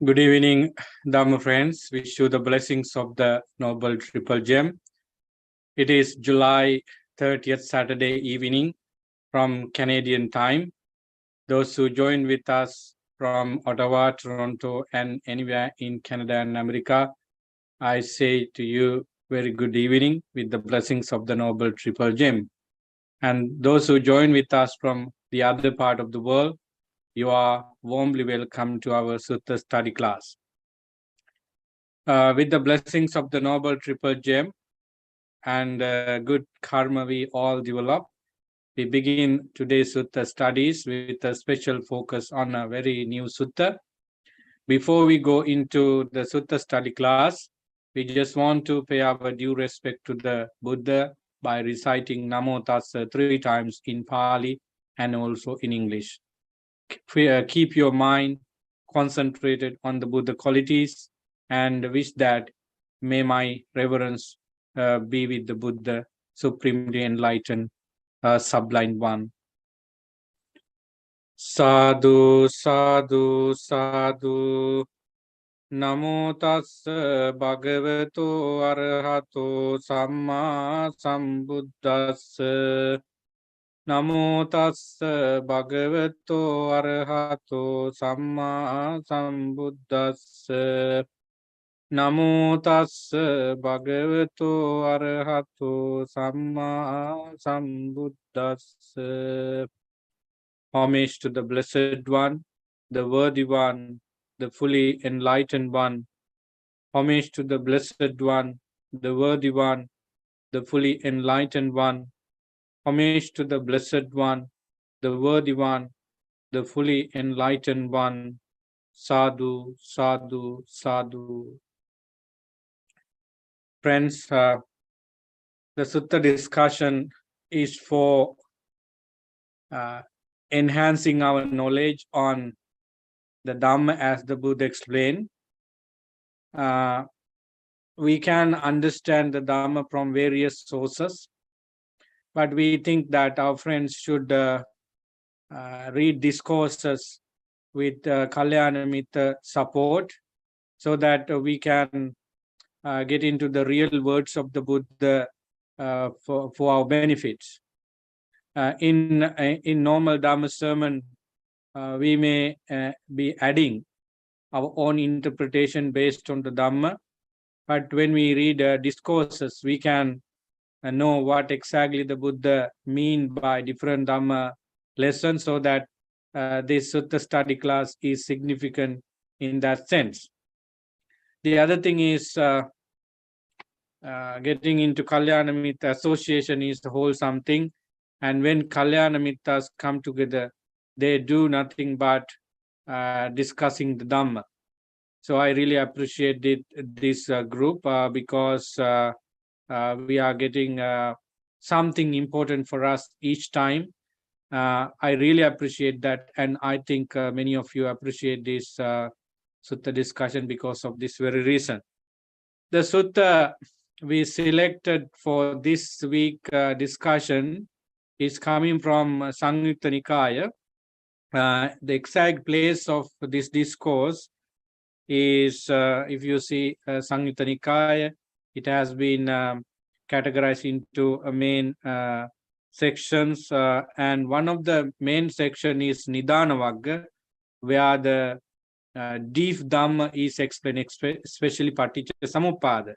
Good evening, Dhamma friends. Wish you the blessings of the Noble Triple Gem. It is July 30th, Saturday evening from Canadian time. Those who join with us from Ottawa, Toronto, and anywhere in Canada and America, I say to you, very good evening with the blessings of the Noble Triple Gem. And those who join with us from the other part of the world, you are warmly welcome to our Sutta study class. With the blessings of the Noble Triple Gem and good karma we all develop, we begin today's Sutta studies with a special focus on a very new Sutta. Before we go into the Sutta study class, we just want to pay our due respect to the Buddha by reciting Namo Tassa 3 times in Pali and also in English. Keep your mind concentrated on the Buddha qualities and wish that may my reverence be with the Buddha, supremely enlightened, sublime one. Sadhu, sadhu, sadhu. Namo tassa bhagavato arahato samma sambuddhassa. Namo tassa bhagavato arahato samma sambuddhassa. Namo tassa bhagavato arahato samma sambuddhassa. Homage to the Blessed One, the Worthy One, the fully enlightened One. Homage to the Blessed One, the Worthy One, the fully enlightened One. Homage to the Blessed One, the Worthy One, the fully enlightened One. Sadhu, sadhu, sadhu. Friends, the Sutta discussion is for enhancing our knowledge on the Dhamma as the Buddha explained. We can understand the Dhamma from various sources, but we think that our friends should read discourses with Kalyana Mitra support so that we can get into the real words of the Buddha for our benefits. In normal Dhamma sermon, we may be adding our own interpretation based on the Dhamma, but when we read discourses, we can know what exactly the Buddha mean by different Dhamma lessons, so that this Sutta study class is significant in that sense. The other thing is getting into Kalyana Mitra association is the wholesome thing, and when Kalyana Mitras come together, they do nothing but discussing the Dhamma. So I really appreciate this group because we are getting something important for us each time. I really appreciate that, and I think many of you appreciate this Sutta discussion because of this very reason. The Sutta we selected for this week discussion is coming from Samyutta Nikaya. The exact place of this discourse is, if you see Samyutta Nikaya, it has been categorized into main sections, and one of the main section is Nidana Vagga, where the deep Dhamma is explained, especially Paticca Samuppada.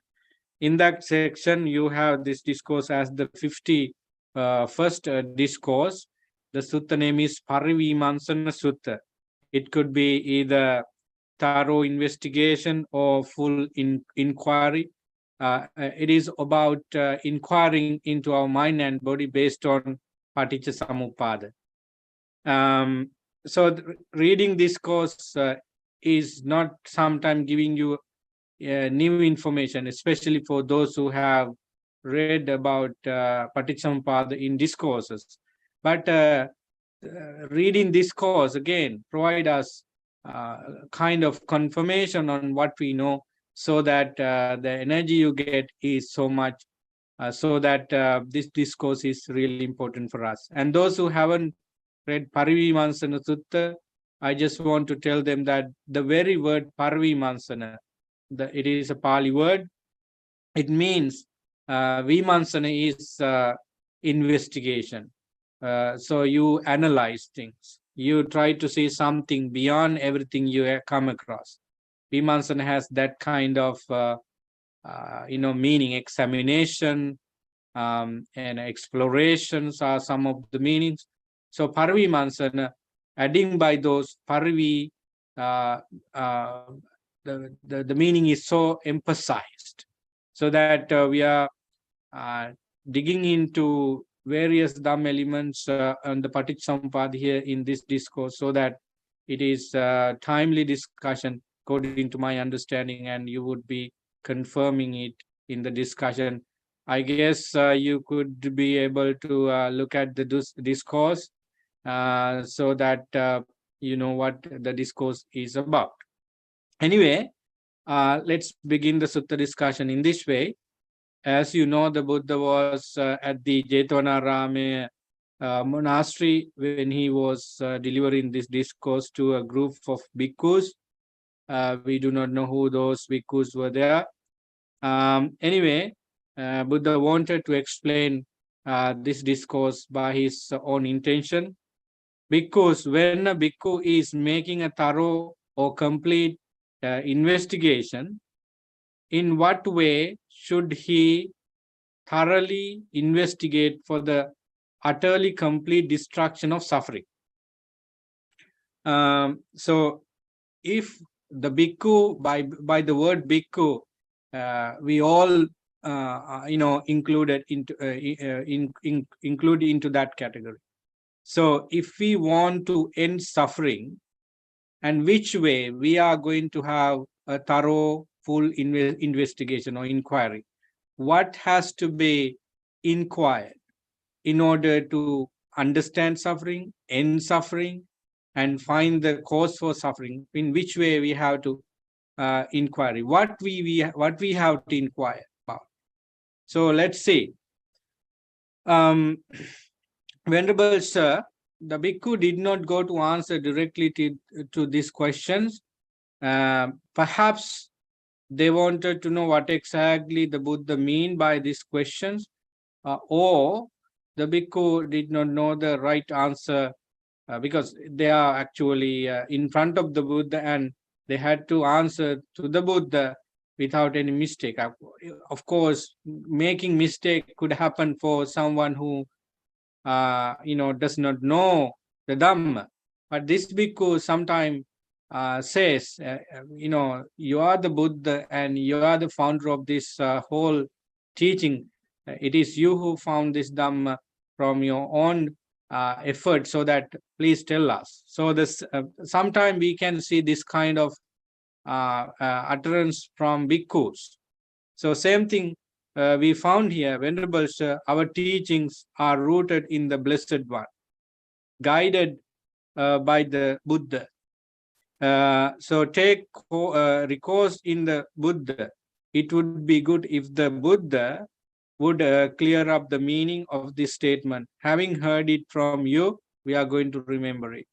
In that section, you have this discourse as the 51st discourse. The sutta name is Parivimansana Sutta. It could be either thorough investigation or full inquiry. It is about inquiring into our mind and body based on Paticca Samuppada. So reading this course is not sometimes giving you new information, especially for those who have read about Paticca in discourses. But reading this course again provide us kind of confirmation on what we know, so that the energy you get is so much, so that this discourse is really important for us. And those who haven't read Parivimansana Sutta, I just want to tell them that the very word Parivimansana, it is a Pali word. It means Vimansana is investigation. So you analyze things. You try to see something beyond everything you come across. Vimansana has that kind of meaning. Examination and explorations are some of the meanings. So Parivimansana, adding by those Parivi, uh, uh, the meaning is so emphasized, so that we are digging into various Dham elements and the Paticcasamuppada here in this discourse, so that it is timely discussion according to my understanding, and you would be confirming it in the discussion. I guess you could be able to look at the discourse so that you know what the discourse is about. Anyway, let's begin the Sutta discussion in this way. As you know, the Buddha was at the Jetvanarama monastery when he was delivering this discourse to a group of bhikkhus. We do not know who those bhikkhus were there. Anyway, Buddha wanted to explain this discourse by his own intention. Because when a bhikkhu is making a thorough or complete investigation, in what way should he thoroughly investigate for the utterly complete destruction of suffering? So if the bhikkhu, by the word bhikkhu, we all included into include into that category. So if we want to end suffering, and which way we are going to have a thorough, full investigation or inquiry, what has to be inquired in order to understand suffering, end suffering, and find the cause for suffering? In which way we have to inquiry? What we have to inquire about? So let's see. Venerable Sir, the bhikkhu did not go to answer directly to these questions. Perhaps they wanted to know what exactly the Buddha mean by these questions, or the bhikkhu did not know the right answer because they are actually in front of the Buddha and they had to answer to the Buddha without any mistake. Of course, making mistake could happen for someone who does not know the Dhamma. But this bhikkhu sometimes says, you are the Buddha and you are the founder of this whole teaching. It is you who found this Dhamma from your own effort, so that please tell us. So this sometimes we can see this kind of utterance from bhikkhus. So same thing we found here, Venerable Sir, our teachings are rooted in the Blessed One, guided by the Buddha. So take recourse in the Buddha. It would be good if the Buddha would clear up the meaning of this statement. Having heard it from you, we are going to remember it.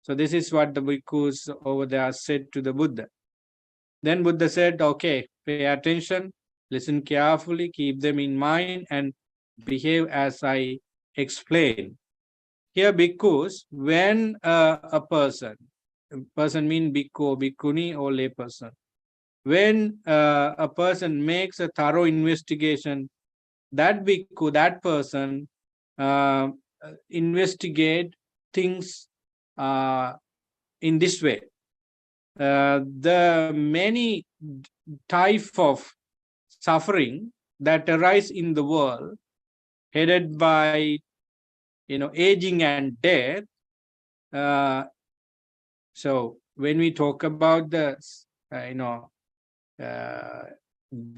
So this is what the bhikkhus over there said to the Buddha. Then Buddha said, okay, pay attention, listen carefully, keep them in mind, and behave as I explain. Here, bhikkhus, when a person means bhikkhu, bhikkhuni, or lay person, when a person makes a thorough investigation, that bhikkhu, that person, investigate things in this way. The many type of suffering that arise in the world, headed by aging and death. So when we talk about the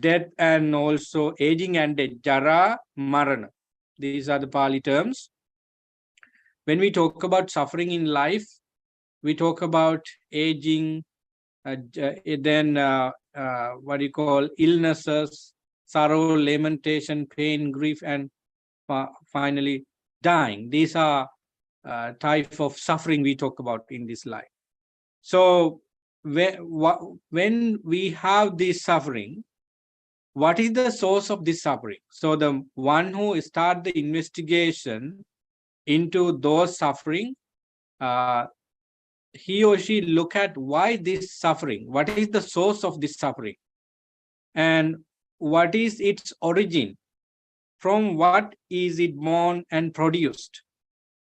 death and also aging and death, jara, marana, these are the Pali terms. When we talk about suffering in life, we talk about aging, then what you call illnesses, sorrow, lamentation, pain, grief, and finally dying. These are type of suffering we talk about in this life. So when we have this suffering, what is the source of this suffering? So the one who start the investigation into those suffering, uh, he or she look at why this suffering, what is the source of this suffering, and what is its origin, from what is it born and produced,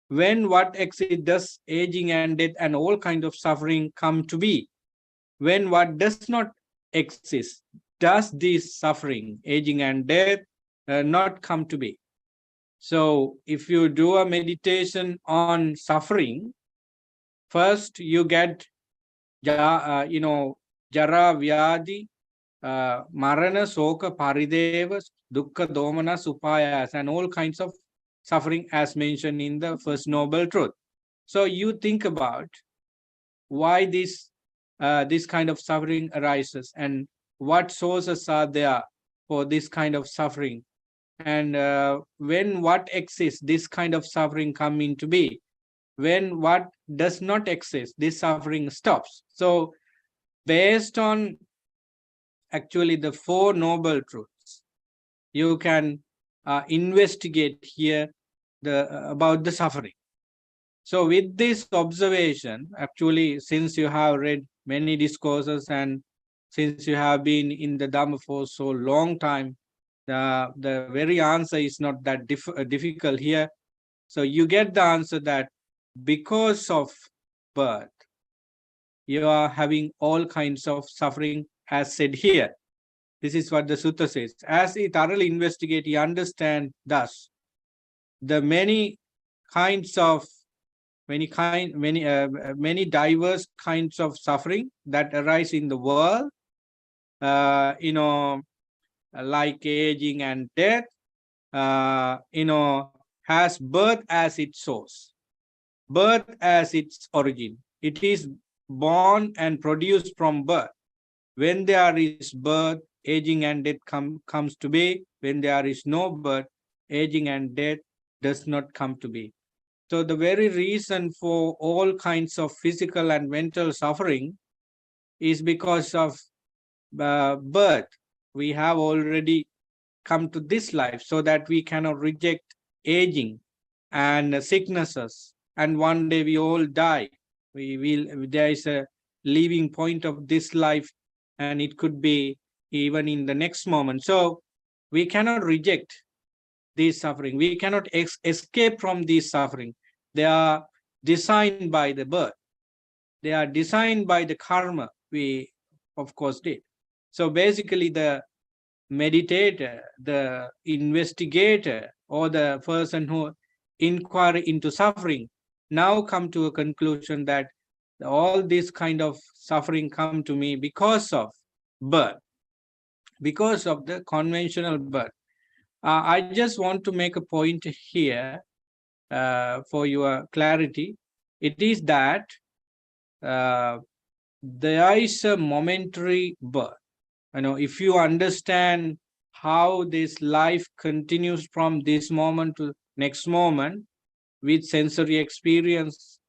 when what exit does aging and death and all kind of suffering come to be, when what does not exist, does this suffering, aging and death, not come to be. So if you do a meditation on suffering, first you get jara vyadi, marana soka parideva dukkha domana supayas, and all kinds of suffering as mentioned in the first noble truth. So you think about why this kind of suffering arises, and what sources are there for this kind of suffering, and when what exists, this kind of suffering come into be, when what does not exist, this suffering stops. So based on actually the four noble truths, you can investigate here about the suffering. So with this observation, actually, since you have read many discourses and since you have been in the Dhamma for so long time, the very answer is not that difficult here. So you get the answer that because of birth, you are having all kinds of suffering as said here. This is what the sutta says. As he thoroughly investigate, he understand thus the many kinds of many diverse kinds of suffering that arise in the world, uh, you know, like aging and death, has birth as its source, birth as its origin. It is born and produced from birth. When there is birth, aging and death comes to be. When there is no birth, aging and death does not come to be. So the very reason for all kinds of physical and mental suffering is because of birth. We have already come to this life so that we cannot reject aging and sicknesses. And one day we all die. There is a leaving point of this life, and it could be even in the next moment. So we cannot reject these suffering. We cannot escape from these suffering. They are designed by the birth. They are designed by the karma we, of course, did. So basically, the meditator, the investigator, or the person who inquire into suffering now come to a conclusion that all this kind of suffering come to me because of birth, because of the conventional birth. I just want to make a point here for your clarity. It is that uh, there is a momentary birth. If you understand how this life continues from this moment to next moment with sensory experiences,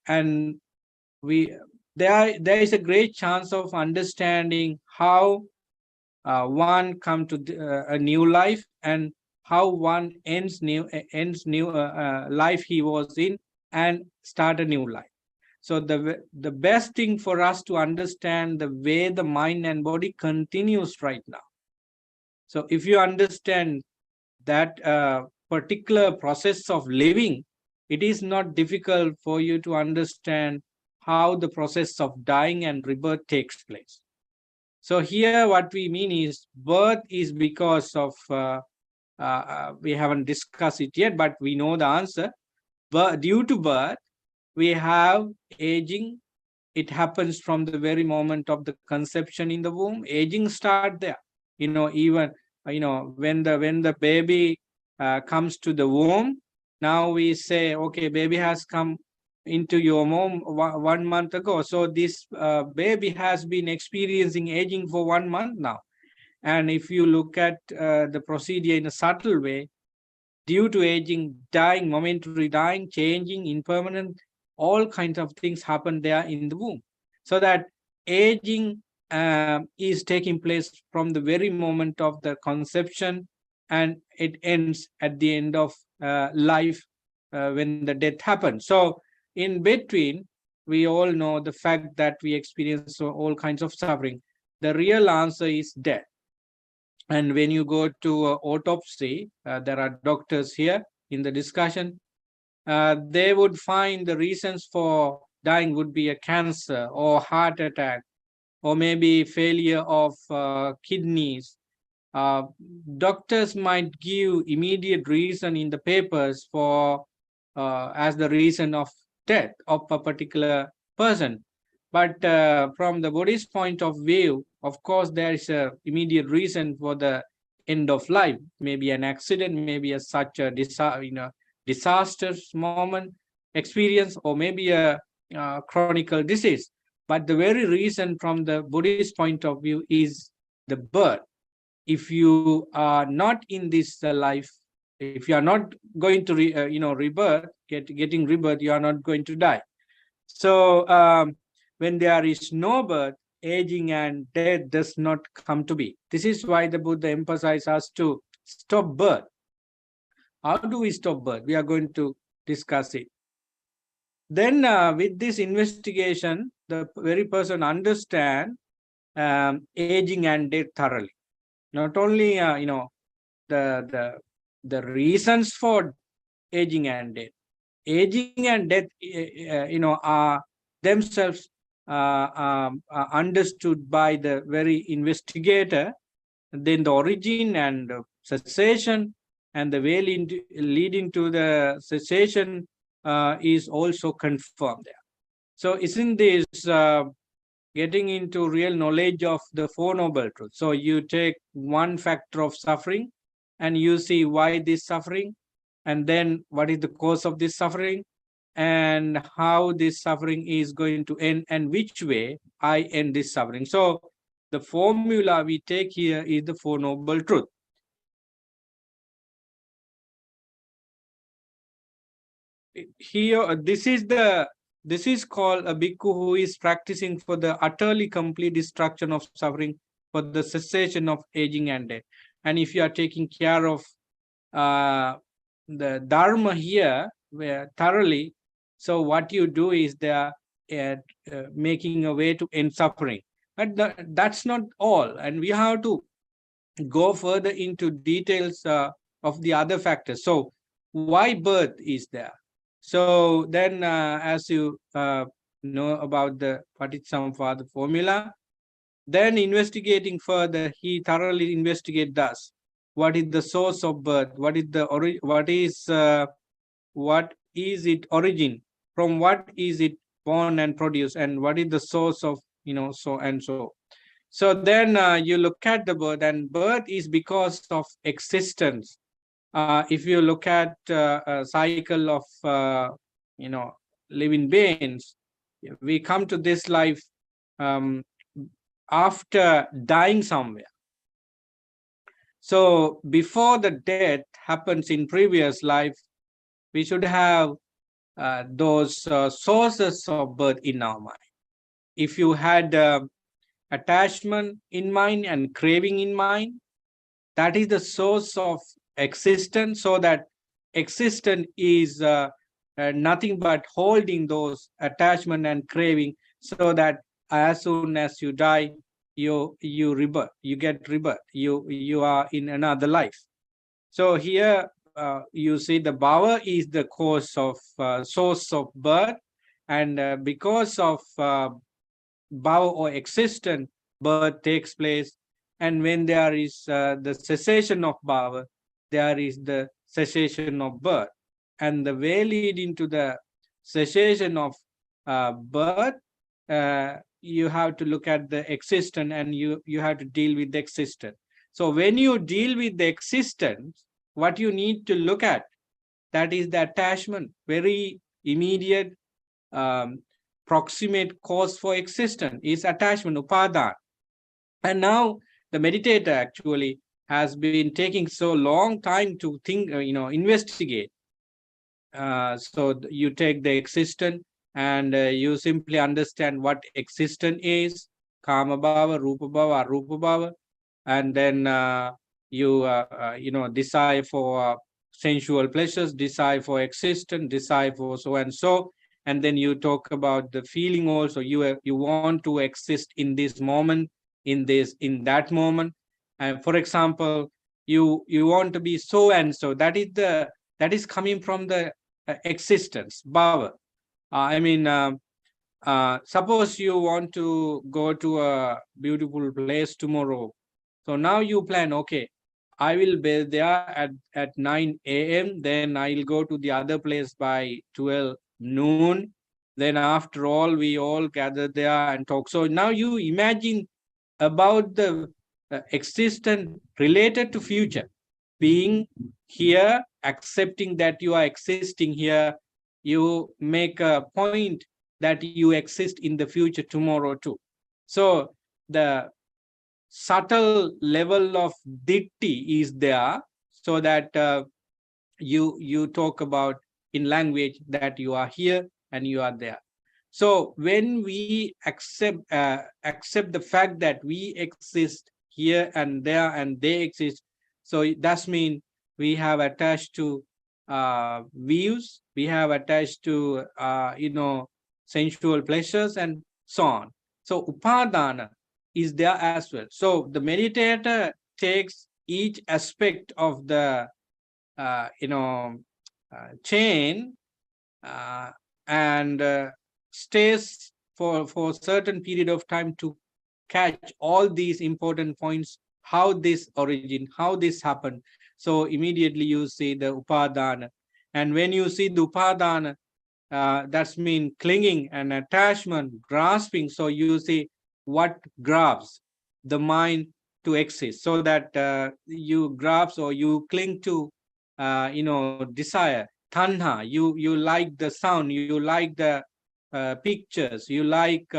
and we there is a great chance of understanding how one come to a new life, and how one ends new life he was in and start a new life. So the best thing for us to understand the way the mind and body continues right now. So if you understand that particular process of living, it is not difficult for you to understand how the process of dying and rebirth takes place. So here what we mean is birth is because of, we haven't discussed it yet, but we know the answer. But due to birth, we have aging. It happens from the very moment of the conception in the womb. Aging start there. Even when the baby comes to the womb, now we say, okay, baby has come into your womb 1 month ago. So this baby has been experiencing aging for 1 month now. And if you look at the procedure in a subtle way, due to aging, dying, momentary dying, changing, impermanent, all kinds of things happen there in the womb. So that aging is taking place from the very moment of the conception, and it ends at the end of life when the death happens. So in between, we all know the fact that we experience all kinds of suffering. The real answer is death. And when you go to autopsy, there are doctors here in the discussion, they would find the reasons for dying would be a cancer or heart attack, or maybe failure of kidneys. uh, Doctors might give immediate reason in the papers for as the reason of death of a particular person. But from the Buddhist point of view, of course, there is a immediate reason for the end of life. Maybe an accident, maybe such a disastrous moment experience, or maybe a chronic disease. But the very reason from the Buddhist point of view is the birth. If you are not in this life, if you are not going to rebirth, getting rebirth, you are not going to die. So when there is no birth, aging and death does not come to be. This is why the Buddha emphasizes us to stop birth. How do we stop birth? We are going to discuss it. Then with this investigation, the very person understand aging and death thoroughly. Not only the reasons for aging and death. Aging and death, are themselves understood by the very investigator. Then the origin and cessation and the way leading to the cessation is also confirmed there. So isn't this getting into real knowledge of the Four Noble Truths? So you take one factor of suffering and you see why this suffering, and then what is the cause of this suffering, and how this suffering is going to end, and which way I end this suffering. So the formula we take here is the Four Noble Truths. Here, this is called a bhikkhu who is practicing for the utterly complete destruction of suffering, for the cessation of aging and death. And if you are taking care of the dharma here where thoroughly, so what you do is they are making a way to end suffering. But that's not all, and we have to go further into details of the other factors. So why birth is there? So then as you know about the Paticsamuppada formula, then investigating further, he thoroughly investigate thus. What is the source of birth? What is the what is it origin? From what is it born and produced? And what is the source of so and so? So then you look at the birth, and birth is because of existence. If you look at a cycle of living beings, we come to this life after dying somewhere. So before the death happens in previous life, we should have those sources of birth in our mind. If you had attachment in mind and craving in mind, that is the source of existence. So that existence is nothing but holding those attachment and craving, so that as soon as you die, you rebirth, you get rebirth, you are in another life. So here you see the bhava is the cause of source of birth, and because of bhava or existence, birth takes place. And when there is the cessation of bhava, there is the cessation of birth. And the way leading to the cessation of birth, you have to look at the existence, and you have to deal with the existence. So when you deal with the existence, what you need to look at, that is the attachment, very immediate proximate cause for existence is attachment, upadana. And now the meditator actually has been taking so long time to think, investigate. So you take the existence, and you simply understand what existence is, kama bhava, rupa bhava, arupa bhava, and then you desire for sensual pleasures, desire for existence, desire for so and so, and then you talk about the feeling also. You want to exist in this moment, in that moment, and for example, you want to be so and so. That is coming from the existence bhava. Suppose you want to go to a beautiful place tomorrow. So now you plan, okay, I will be there at 9 a.m. Then I'll go to the other place by 12 noon. Then after all, we all gather there and talk. So now you imagine about the existence related to future. Being here, accepting that you are existing here, you make a point that you exist in the future tomorrow too. So the subtle level of ditti is there, so that you talk about in language that you are here and you are there. So when we accept the fact that we exist here and there and they exist, so it does mean we have attached to views, we have attached to sensual pleasures and so on. So upadana is there as well. So the meditator takes each aspect of the chain, uh, and stays for a certain period of time to catch all these important points, how this origin, how this happened. So immediately you see the upadana, and when you see the upadana, that's mean clinging and attachment, grasping. So you see what grabs the mind to exist, so that you grasp or you cling to desire, tanha. You like the sound, you like the pictures, you like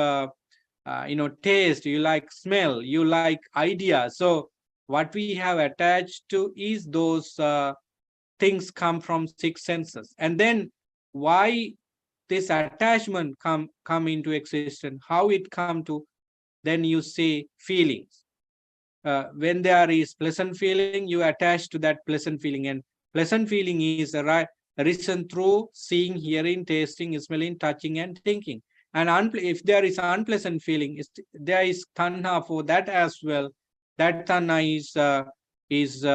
taste, you like smell, you like ideas. So what we have attached to is those things come from six senses. And then why this attachment come into existence, how it come to, then you see feelings. When there is pleasant feeling, you attach to that pleasant feeling, and pleasant feeling is arisen through seeing, hearing, tasting, smelling, touching, and thinking. And if there is unpleasant feeling, there is tanha for that as well. That tanha is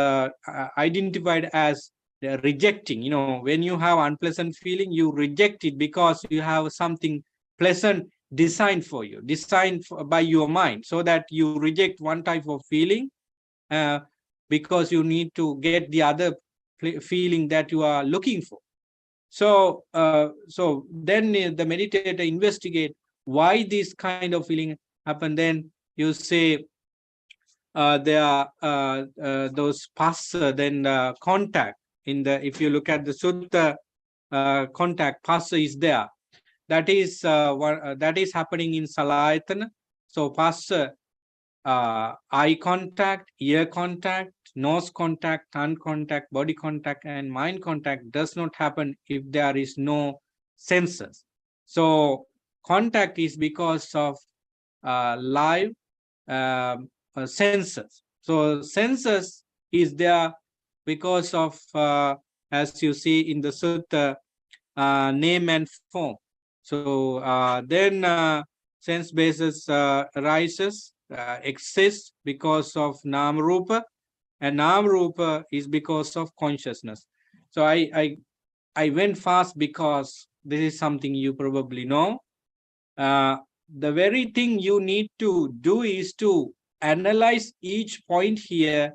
identified as rejecting. When you have unpleasant feeling, you reject it because you have something pleasant designed for you, designed by your mind, so that you reject one type of feeling uh, because you need to get the other feeling that you are looking for. So then the meditator investigate why this kind of feeling happen. Then you say there are those passa, then contact. If you look at the sutta, contact passa is there. That is happening in salayatana. So passa, eye contact, ear contact, nose contact, tongue contact, body contact, and mind contact does not happen if there is no senses. So contact is because of live senses. So senses is there because of, as you see in the sutta, name and form. So then sense basis arises, exists because of nam rupa, and nam rupa is because of consciousness. So I went fast because this is something you probably know. The very thing you need to do is to analyze each point here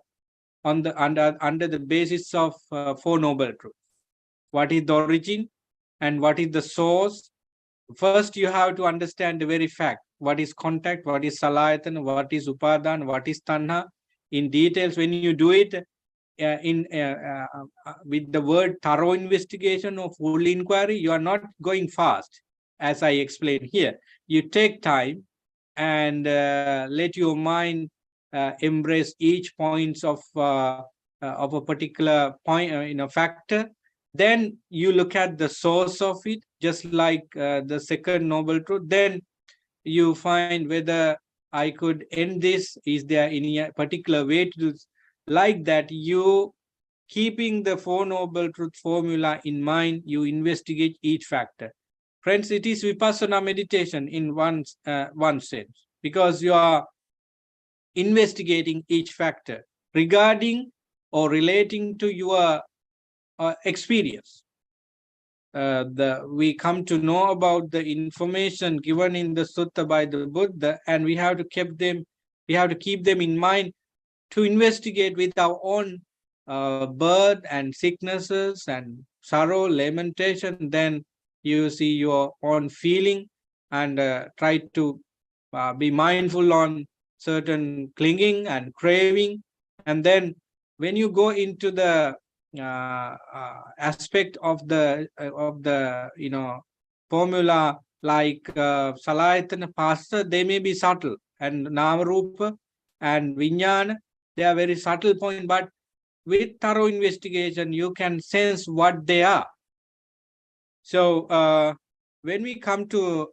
on the under the basis of Four Noble Truths. What is the origin and what is the source? First, you have to understand the very fact. What is contact? What is salayatan? What is upadan? What is tanha? In details, when you do it with the word thorough investigation or full inquiry, you are not going fast, as I explained here. You take time and let your mind embrace each points of a particular point, factor. Then you look at the source of it, just like the second noble truth. Then you find whether I could end this. Is there any particular way to do this? Like that, you keeping the Four Noble Truth formula in mind, you investigate each factor. Friends, it is Vipassana meditation in one sense, because you are investigating each factor regarding or relating to your experience. We come to know about the information given in the Sutta by the Buddha, and we have to keep them in mind to investigate with our own birth and sicknesses and sorrow, lamentation. Then you see your own feeling and try to be mindful on certain clinging and craving. And then when you go into the aspect of the formula, like Salayatana Pasta, they may be subtle, and Namarupa and Vijnana, they are very subtle point, but with thorough investigation, you can sense what they are. So when we come to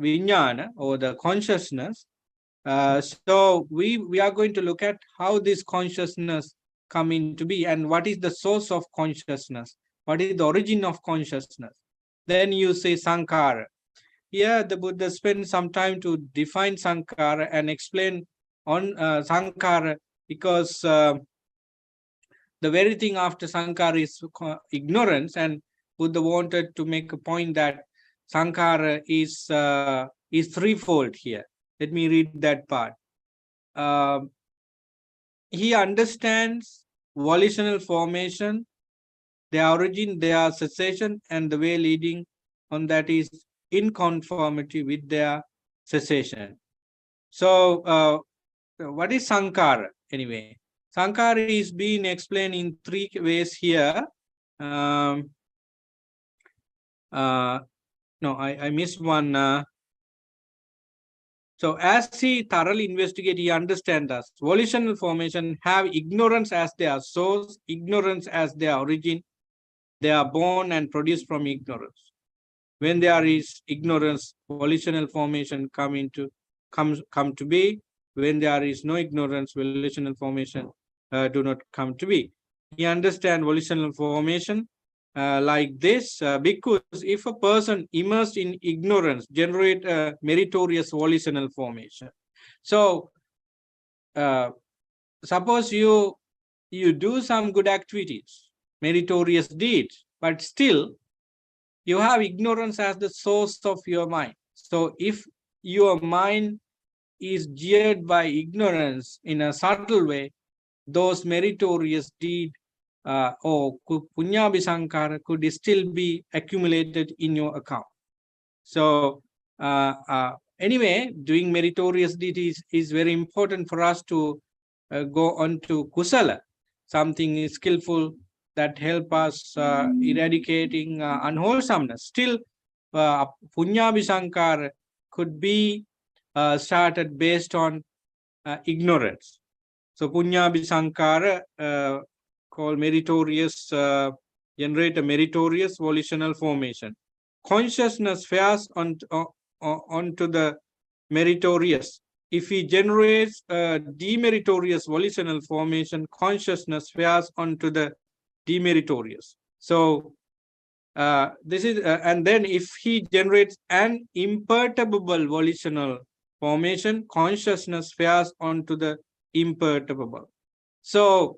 Vijnana, or the consciousness, so we are going to look at how this consciousness come into be, and what is the source of consciousness, what is the origin of consciousness. Then you say Sankara. Here the Buddha spent some time to define Sankara and explain on Sankara, because the very thing after Sankara is ignorance, and Buddha wanted to make a point that Sankara is threefold here. Let me read that part. He understands volitional formation, their origin, their cessation, and the way leading on that is in conformity with their cessation. So what is Sankara anyway? Sankara is being explained in three ways here. No, I missed one. So as he thoroughly investigates, he understands us. Volitional formation have ignorance as their source, ignorance as their origin. They are born and produced from ignorance. When there is ignorance, volitional formation come to be. When there is no ignorance, volitional formation do not come to be. He understands volitional formation like this, because if a person immersed in ignorance generate a meritorious volitional formation. So suppose you do some good activities, meritorious deeds, but still you have ignorance as the source of your mind. So if your mind is geared by ignorance in a subtle way, those meritorious deeds or punya sankara could still be accumulated in your account. So anyway, doing meritorious deeds is very important for us to go on to kusala, something skillful that help us eradicating unwholesomeness. Still, punya sankara could be started based on ignorance. So punya sankara called meritorious, generate a meritorious volitional formation. Consciousness fares onto the meritorious. If he generates a demeritorious volitional formation, consciousness fares onto the demeritorious. So this is, and then if he generates an imperturbable volitional formation, consciousness fares onto the imperturbable. So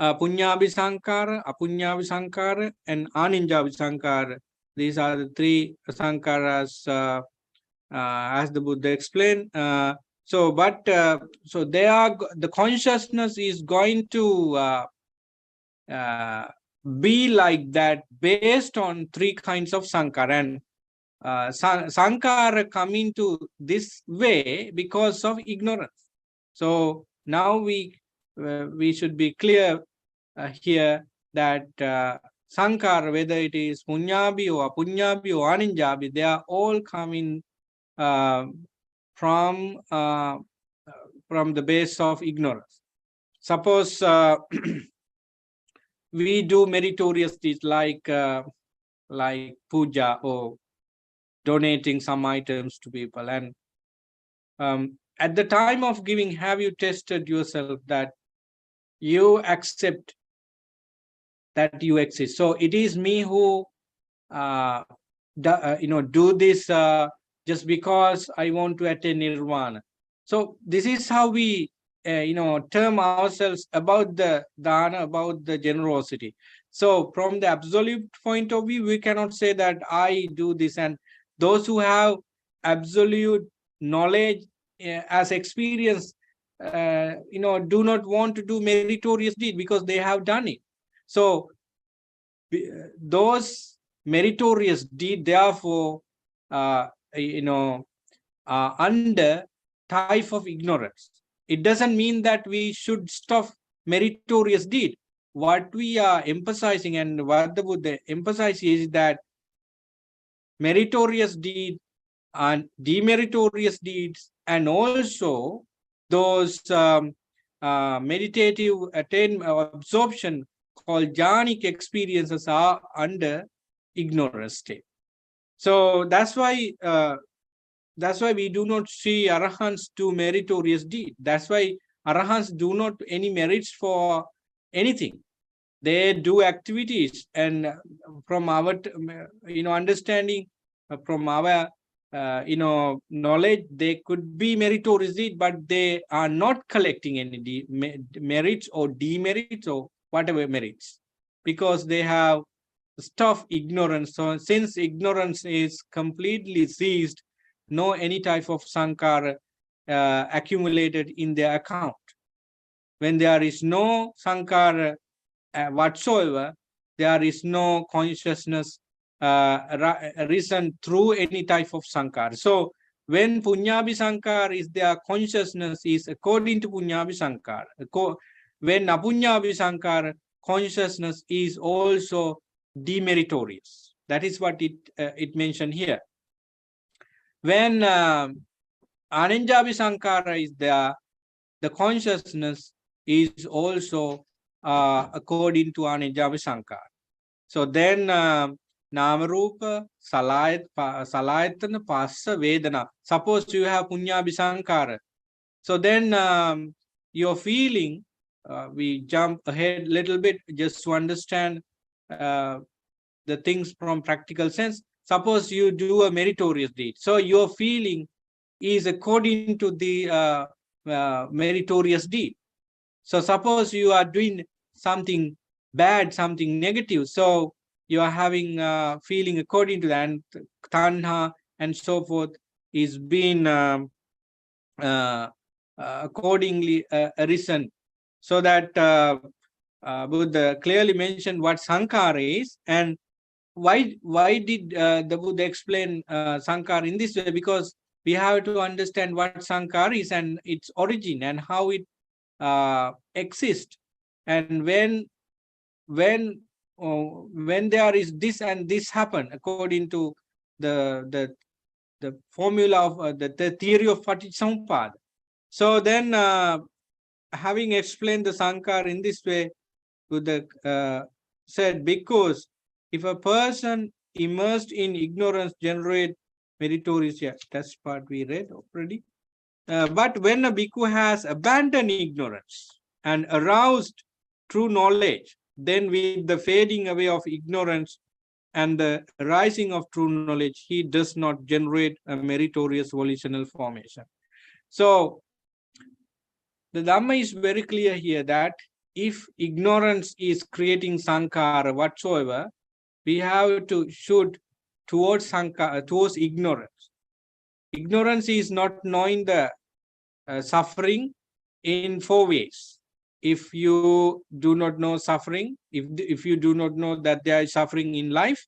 Punya sankara, apunya sankara, and aninja sankara. These are the three sankaras as the Buddha explained. So they are, the consciousness is going to be like that based on three kinds of sankara. And sankara come into this way because of ignorance. So now we should be clear here that sankara, whether it is punyabi or apunyabi or aninjabi, they are all coming from the base of ignorance. Suppose we do meritorious deeds like like puja or donating some items to people. And at the time of giving, have you tested yourself that you accept that you exist? So it is me who do this just because I want to attain nirvana. So this is how we term ourselves about the dana, about the generosity. So from the absolute point of view, we cannot say that I do this. And those who have absolute knowledge as experience do not want to do meritorious deed because they have done it. So those meritorious deed, therefore, under type of ignorance. It doesn't mean that we should stop meritorious deed. What we are emphasizing and what the Buddha emphasizes is that meritorious deed and demeritorious deeds, and also those meditative absorption called jhanic experiences are under ignorance state. So that's why we do not see arahants do meritorious deed. That's why arahants do not any merits for anything. They do activities, and from our understanding, from our knowledge, they could be meritorious deed, but they are not collecting any merits or demerits or whatever merits, because they have stuff ignorance. So since ignorance is completely ceased, no any type of sankara accumulated in their account. When there is no sankara whatsoever, there is no consciousness risen through any type of sankara. So when punyabhi sankara is there, consciousness is according to punyabhi sankara. When apunyabhi sankara, consciousness is also demeritorious. That is what it mentioned here. When ananjabi sankara is there, the consciousness is also according to ananjabi sankara. So then namarupa salayatana passa vedana. Suppose you have punyabhi sankara. So then your feeling, we jump ahead a little bit just to understand the things from practical sense. Suppose you do a meritorious deed. So your feeling is according to the meritorious deed. So suppose you are doing something bad, something negative, so you are having feeling according to that, and tanha and so forth is being accordingly arisen. So that Buddha clearly mentioned what sankara is, and why did the Buddha explain sankara in this way? Because we have to understand what sankara is and its origin and how it exists. And when there is this and this happen according to the formula of the theory of Paticcasamuppada. So then, having explained the sankara in this way, Buddha said, because if a person immersed in ignorance generate meritorious, yeah, that's part we read already. But when a bhikkhu has abandoned ignorance and aroused true knowledge, then with the fading away of ignorance and the rising of true knowledge, he does not generate a meritorious volitional formation. So the Dhamma is very clear here that if ignorance is creating sankara whatsoever, we have to shoot towards sankara, towards ignorance. Ignorance is not knowing the suffering in 4 ways. If you do not know suffering, if you do not know that there is suffering in life,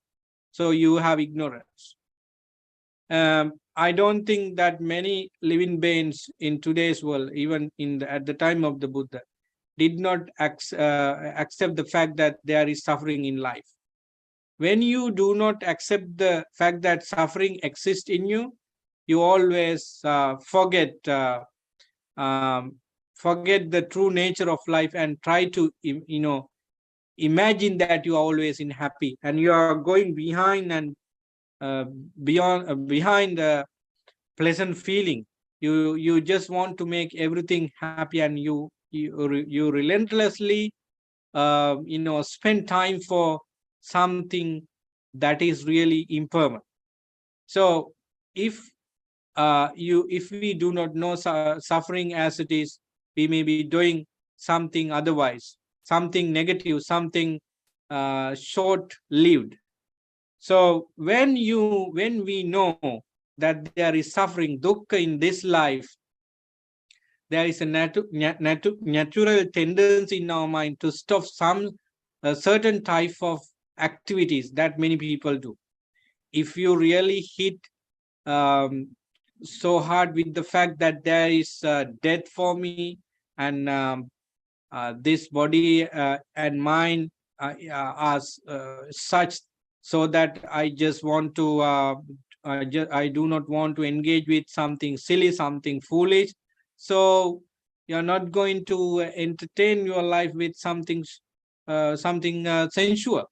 so you have ignorance. I don't think that many living beings in today's world, even at the time of the Buddha, did not accept the fact that there is suffering in life. When you do not accept the fact that suffering exists in you, you always forget the true nature of life and try to imagine that you are always in happy, and you are going behind and behind the pleasant feeling. You just want to make everything happy, and you relentlessly spend time for something that is really impermanent. So if we do not know suffering as it is, we may be doing something otherwise, something negative, something short lived. So when we know that there is suffering, dukkha in this life, there is a natural tendency in our mind to stop some certain type of activities that many people do. If you really hit um, so hard with the fact that there is death for me, and this body and mind are such, so that I just want to I do not want to engage with something silly, something foolish. So you're not going to entertain your life with something sensual,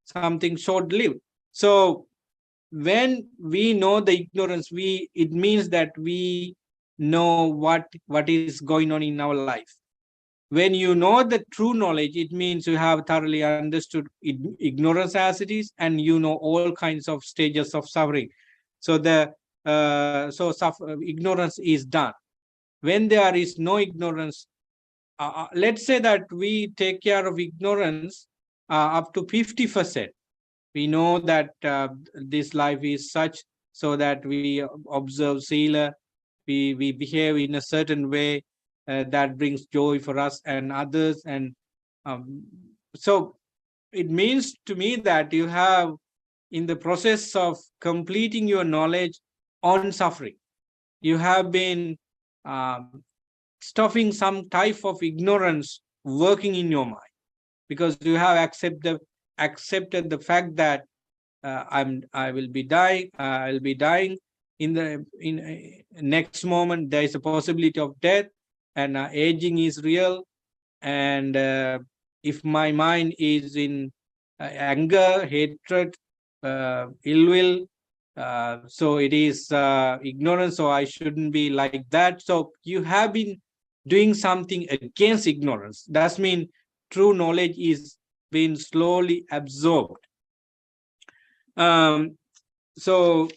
something short lived. So when we know the ignorance, it means that we know what is going on in our life. When you know the true knowledge, it means you have thoroughly understood ignorance as it is, and you know all kinds of stages of suffering. So ignorance is done. When there is no ignorance, let's say that we take care of ignorance up to 50%. We know that this life is such, so that we observe sila, we behave in a certain way that brings joy for us and others. And um, so it means to me that you have, in the process of completing your knowledge on suffering, you have been um, stuffing some type of ignorance working in your mind, because you have accepted the fact that I will be dying. I'll be dying in next moment. There is a possibility of death, and aging is real. And if my mind is in anger, hatred, ill will, so it is ignorance. So I shouldn't be like that. So you have been doing something against ignorance. That means true knowledge is being slowly absorbed. Um, so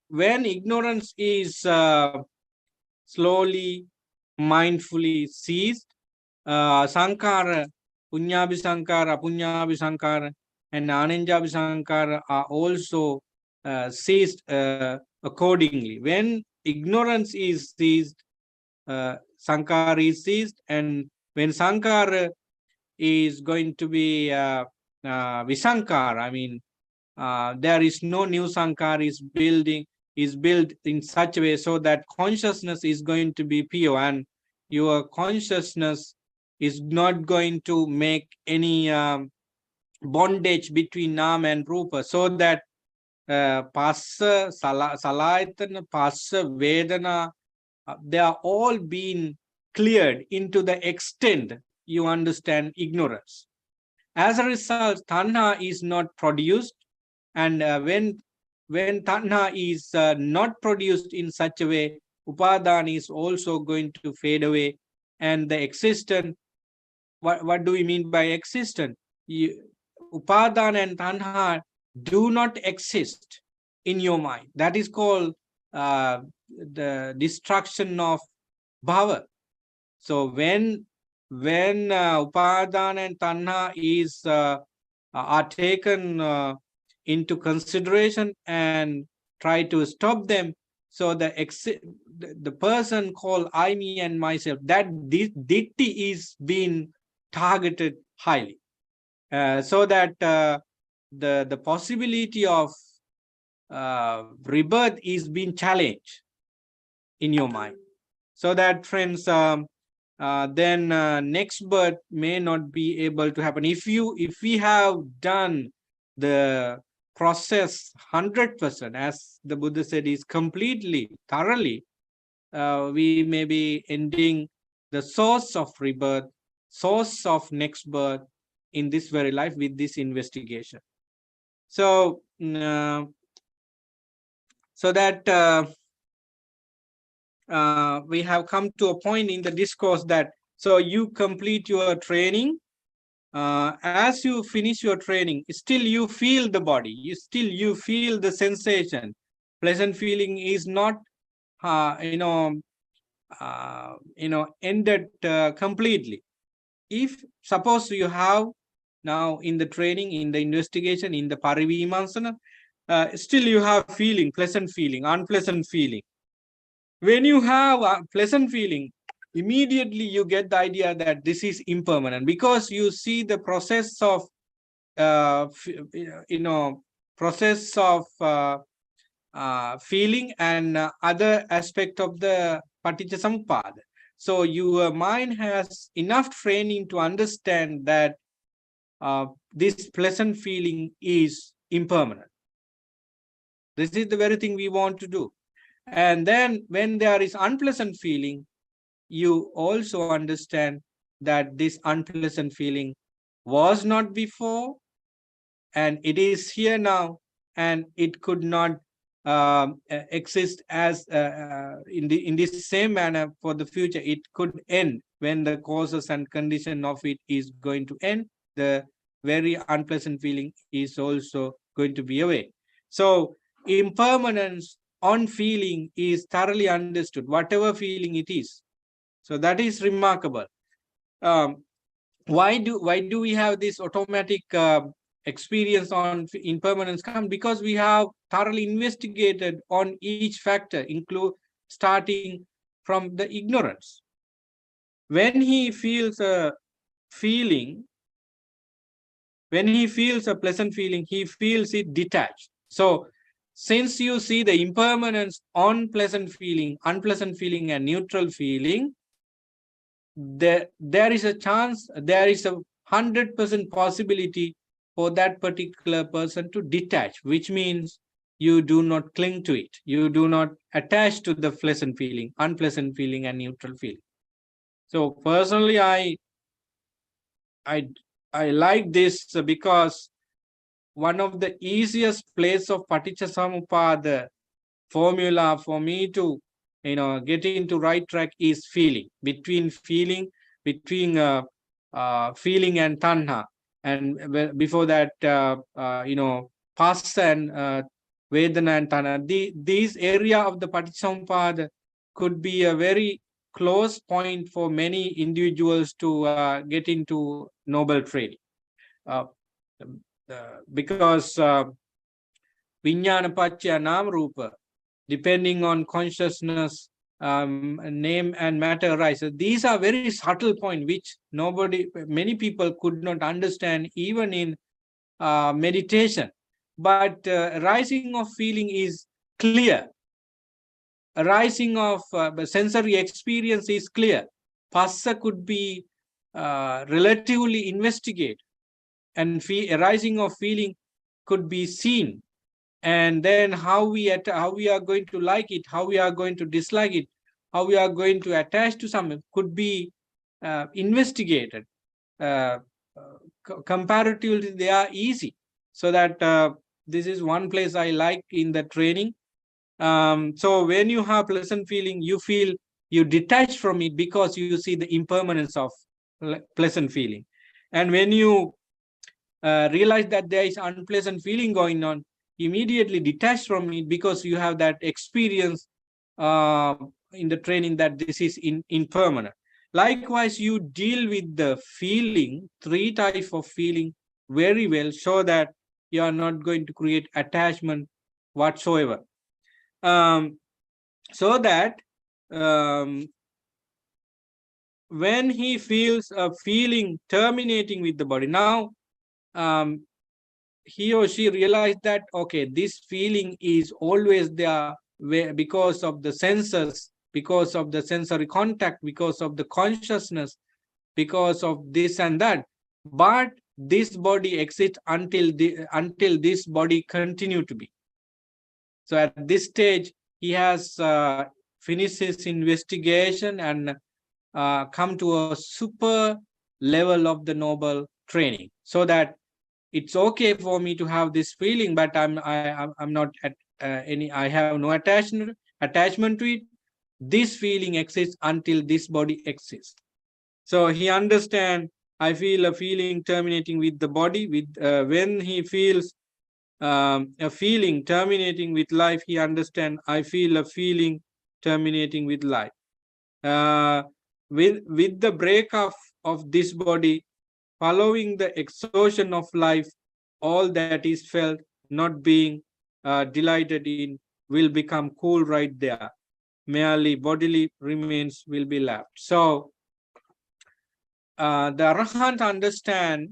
when ignorance is slowly, mindfully seized, sankara, punyabhi sankara, apunyabhi sankara, and ananjabi sankara are also seized accordingly. When ignorance is seized, sankara is seized, and when sankara is going to be visankara, I mean, there is no new sankara is built in such a way so that consciousness is going to be pure, and your consciousness is not going to make any bondage between nam and rupa, so that passa, salayatana, passa, vedana, they are all being cleared into the extent you understand ignorance. As a result, tanha is not produced, and when tanha is not produced in such a way, upadana is also going to fade away, and the existence. What do we mean by existence? Upadana and tanha do not exist in your mind. That is called the destruction of bhava. So when upadana and tanha are taken into consideration and try to stop them, so the person called I, me, and myself, that this ditti is being targeted highly, so that the possibility of rebirth is being challenged in your mind. So that, friends, then next birth may not be able to happen. If we have done the process 100%, as the Buddha said, is completely, thoroughly, we may be ending the source of rebirth, source of next birth in this very life with this investigation. So, so that we have come to a point in the discourse that, so you complete your training. As you finish your training, still you feel the body, you feel the sensation. Pleasant feeling is not ended completely. If suppose you have now in the training, in the investigation, in the Parivimansana, still you have feeling, pleasant feeling, unpleasant feeling. When you have a pleasant feeling, immediately you get the idea that this is impermanent, because you see the process of feeling and other aspect of the Paticcasamuppada. So your mind has enough training to understand that this pleasant feeling is impermanent. This is the very thing we want to do. And then when there is unpleasant feeling, you also understand that this unpleasant feeling was not before, and it is here now, and it could not exist as in this same manner for the future. It could end when the causes and condition of it is going to end. The very unpleasant feeling is also going to be away. So impermanence on feeling is thoroughly understood, whatever feeling it is. So that is remarkable. Why do we have this automatic experience on impermanence come? Because we have thoroughly investigated on each factor, include starting from the ignorance. When he feels a feeling, when he feels a pleasant feeling, he feels it detached. So since you see the impermanence on pleasant feeling, unpleasant feeling, and neutral feeling, there is a chance, there is a 100% possibility for that particular person to detach, which means you do not cling to it. You do not attach to the pleasant feeling, unpleasant feeling, and neutral feeling. So personally, I like this because one of the easiest place of Paticcasamuppada formula for me to get into right track is feeling. Between feeling and tanha, and before that passa and vedana and tanha, these area of the Paticcasamuppada could be a very close point for many individuals to get into noble training, because viññāna paccaya nama rupa, depending on consciousness, name and matter arises. These are very subtle points which many people could not understand even in meditation. But arising of feeling is clear. Arising of sensory experience is clear. Passa could be relatively investigated, and arising of feeling could be seen. And then how we are going to like it, how we are going to dislike it, how we are going to attach to something could be investigated. Comparatively, they are easy. So that this is one place I like in the training. So when you have pleasant feeling, you feel you detach from it because you see the impermanence of pleasant feeling. And when you realize that there is unpleasant feeling going on, immediately detach from it because you have that experience in the training that this is impermanent. Likewise, you deal with the feeling, three types of feeling very well, so that you are not going to create attachment whatsoever. So that when he feels a feeling terminating with the body, now he or she realized that, okay, this feeling is always there because of the senses, because of the sensory contact, because of the consciousness, because of this and that. But this body exists until this body continue to be. So at this stage, he has finished his investigation and come to a super level of the noble training, so that it's okay for me to have this feeling, but I'm not at any, I have no attachment to it. This feeling exists until this body exists. So he understand, I feel a feeling terminating with the body. With when he feels a feeling terminating with life, he understand, I feel a feeling terminating with life. Uh, with the break of this body, following the exhaustion of life, all that is felt not being delighted in will become cool right there. Merely bodily remains will be left. So the Arahant understand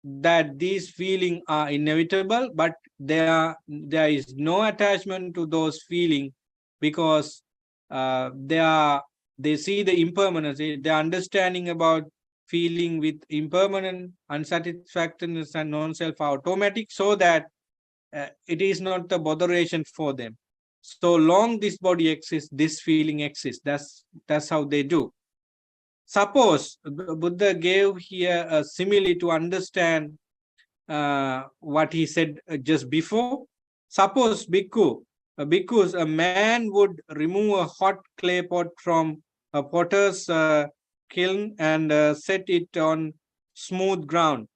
that these feelings are inevitable, but there is no attachment to those feelings, because they see the impermanence. Their understanding about feeling with impermanent, unsatisfactoriness, and non-self are automatic, so that it is not the botheration for them. So long this body exists, this feeling exists. That's how they do. Suppose Buddha gave here a simile to understand what he said just before. Suppose bhikkhus, a man would remove a hot clay pot from a potter's kiln and set it on smooth ground.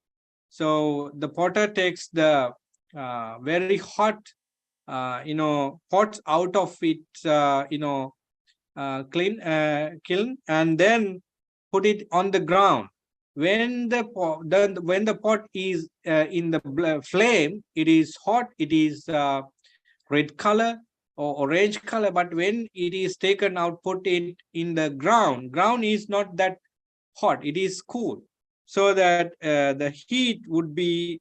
So the potter takes the very hot, pots out of its, kiln, and then put it on the ground. When when the pot is in the flame, it is hot, it is red color or orange color. But when it is taken out, put it in the ground is not that hot, it is cool, so that the heat would be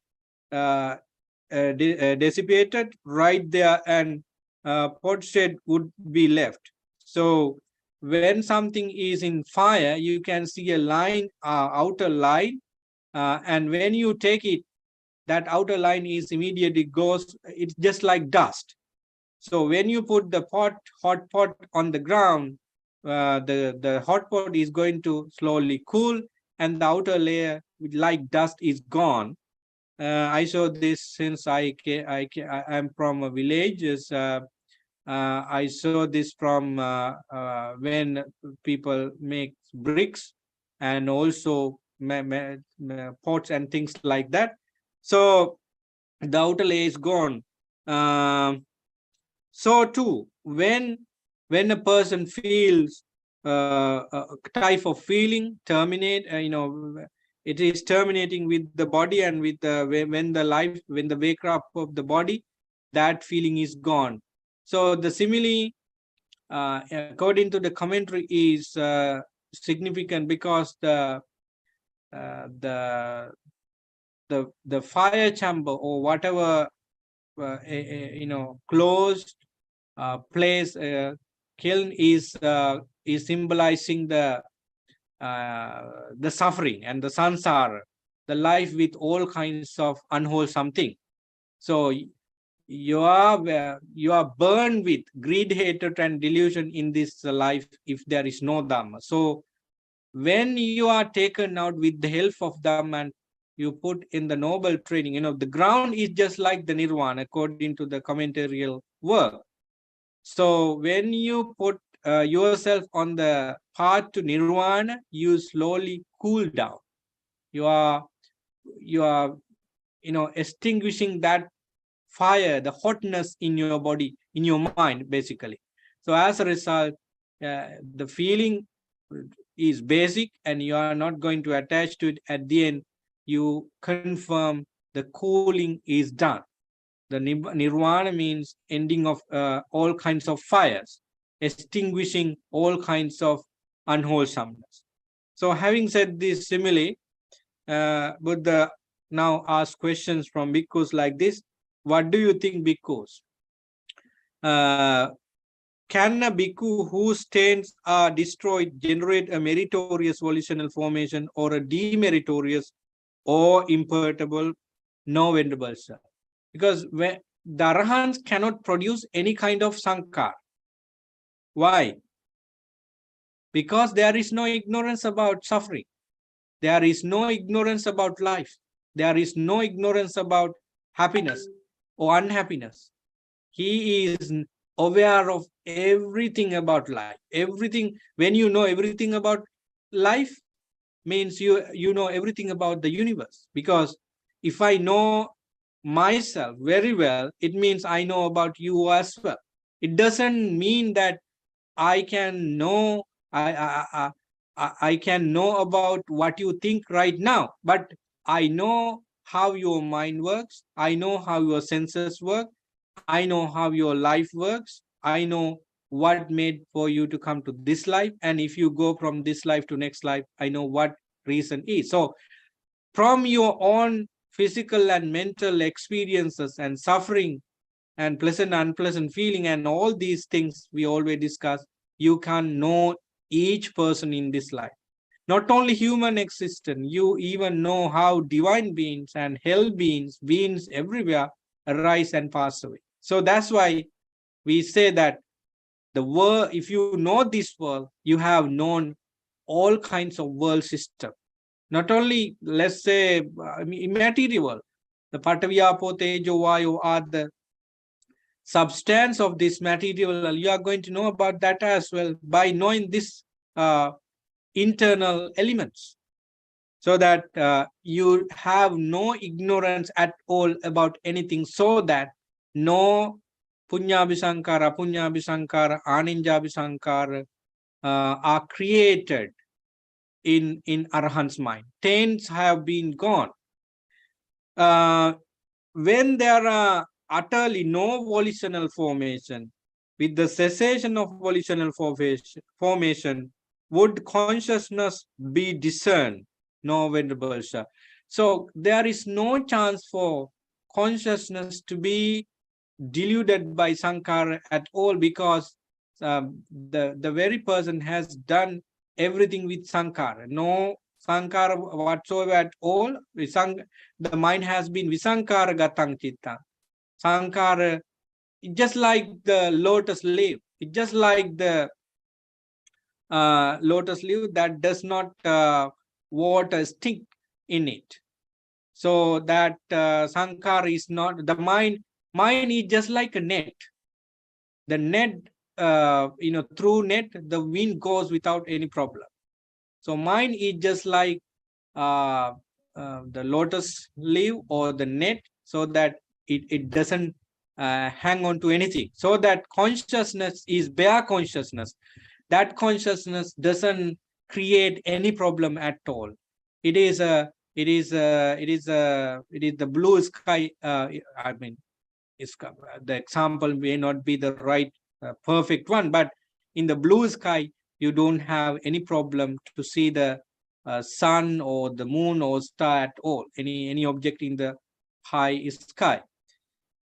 dissipated right there, and pot shed would be left. So when something is in fire, you can see a line, outer line, and when you take it, that outer line is immediately goes, it's just like dust. So when you put the hot pot on the ground, the hot pot is going to slowly cool, and the outer layer with like dust is gone. I saw this since I'm from a village. I saw this from when people make bricks and also pots and things like that. So the outer layer is gone. So too, when a person feels a type of feeling terminate, it is terminating with the body, and with when the wake up of the body, that feeling is gone. So the simile, according to the commentary, is significant, because uh, the the fire chamber, or whatever closed place, kiln is symbolizing the suffering and the sansara, the life with all kinds of unwholesome thing. So you are burned with greed, hatred, and delusion in this life if there is no Dhamma. So when you are taken out with the help of Dhamma, and you put in the noble training, the ground is just like the nirvana according to the commentarial work. So when you put yourself on the path to nirvana, you slowly cool down. You are extinguishing that fire, the hotness in your body, in your mind, basically. So as a result, the feeling is basic, and you are not going to attach to it. At the end, you confirm the cooling is done. The nirvana means ending of all kinds of fires, extinguishing all kinds of unwholesomeness. So having said this simile, Buddha now asks questions from bhikkhus like this. What do you think, bhikkhus? Can a bhikkhu whose stains are destroyed generate a meritorious volitional formation, or a demeritorious or imperturbable, no venerable sir? Because when the Arahants cannot produce any kind of sankar. Why? Because there is no ignorance about suffering. There is no ignorance about life. There is no ignorance about happiness or unhappiness. He is aware of everything about life. Everything, when you know everything about life, means you know everything about the universe. Because if I know myself very well, it means I know about you as well. It doesn't mean that I can know I can know about what you think right now, but I know how your mind works. I know how your senses work. I know how your life works. I know what made for you to come to this life, and if you go from this life to next life, I know what reason is. So from your own physical and mental experiences and suffering and pleasant unpleasant feeling and all these things we always discuss, you can know each person in this life. Not only human existence, you even know how divine beings and hell beings, beings everywhere, arise and pass away. So that's why we say that the world, if you know this world, you have known all kinds of world system. Not only, let's say, immaterial world, the Pataviya, Tejo, Vayu are the substance of this material. You are going to know about that as well by knowing this internal elements, so that you have no ignorance at all about anything, so that no punyabhisankara, punyabhisankara, aninjabhisankara are created in Arahant's mind. Taints have been gone. When there are utterly no volitional formation, with the cessation of volitional formation, would consciousness be discerned? No, Venerable Sir. So there is no chance for consciousness to be deluded by Sankara at all, because the very person has done everything with Sankara. No Sankara whatsoever at all. The mind has been Visankara Gatang Chitta. Sankara, just like the lotus leaf, it's just like the lotus leaf that does not water stick in it. So that Sankara is not, the mind is just like a net. The net, through net, the wind goes without any problem. So mind is just like the lotus leaf or the net, so that it doesn't hang on to anything. So that consciousness is bare consciousness. That consciousness doesn't create any problem at all. It is the blue sky. The example may not be the right perfect one, but in the blue sky, you don't have any problem to see the sun or the moon or star at all, any object in the high sky.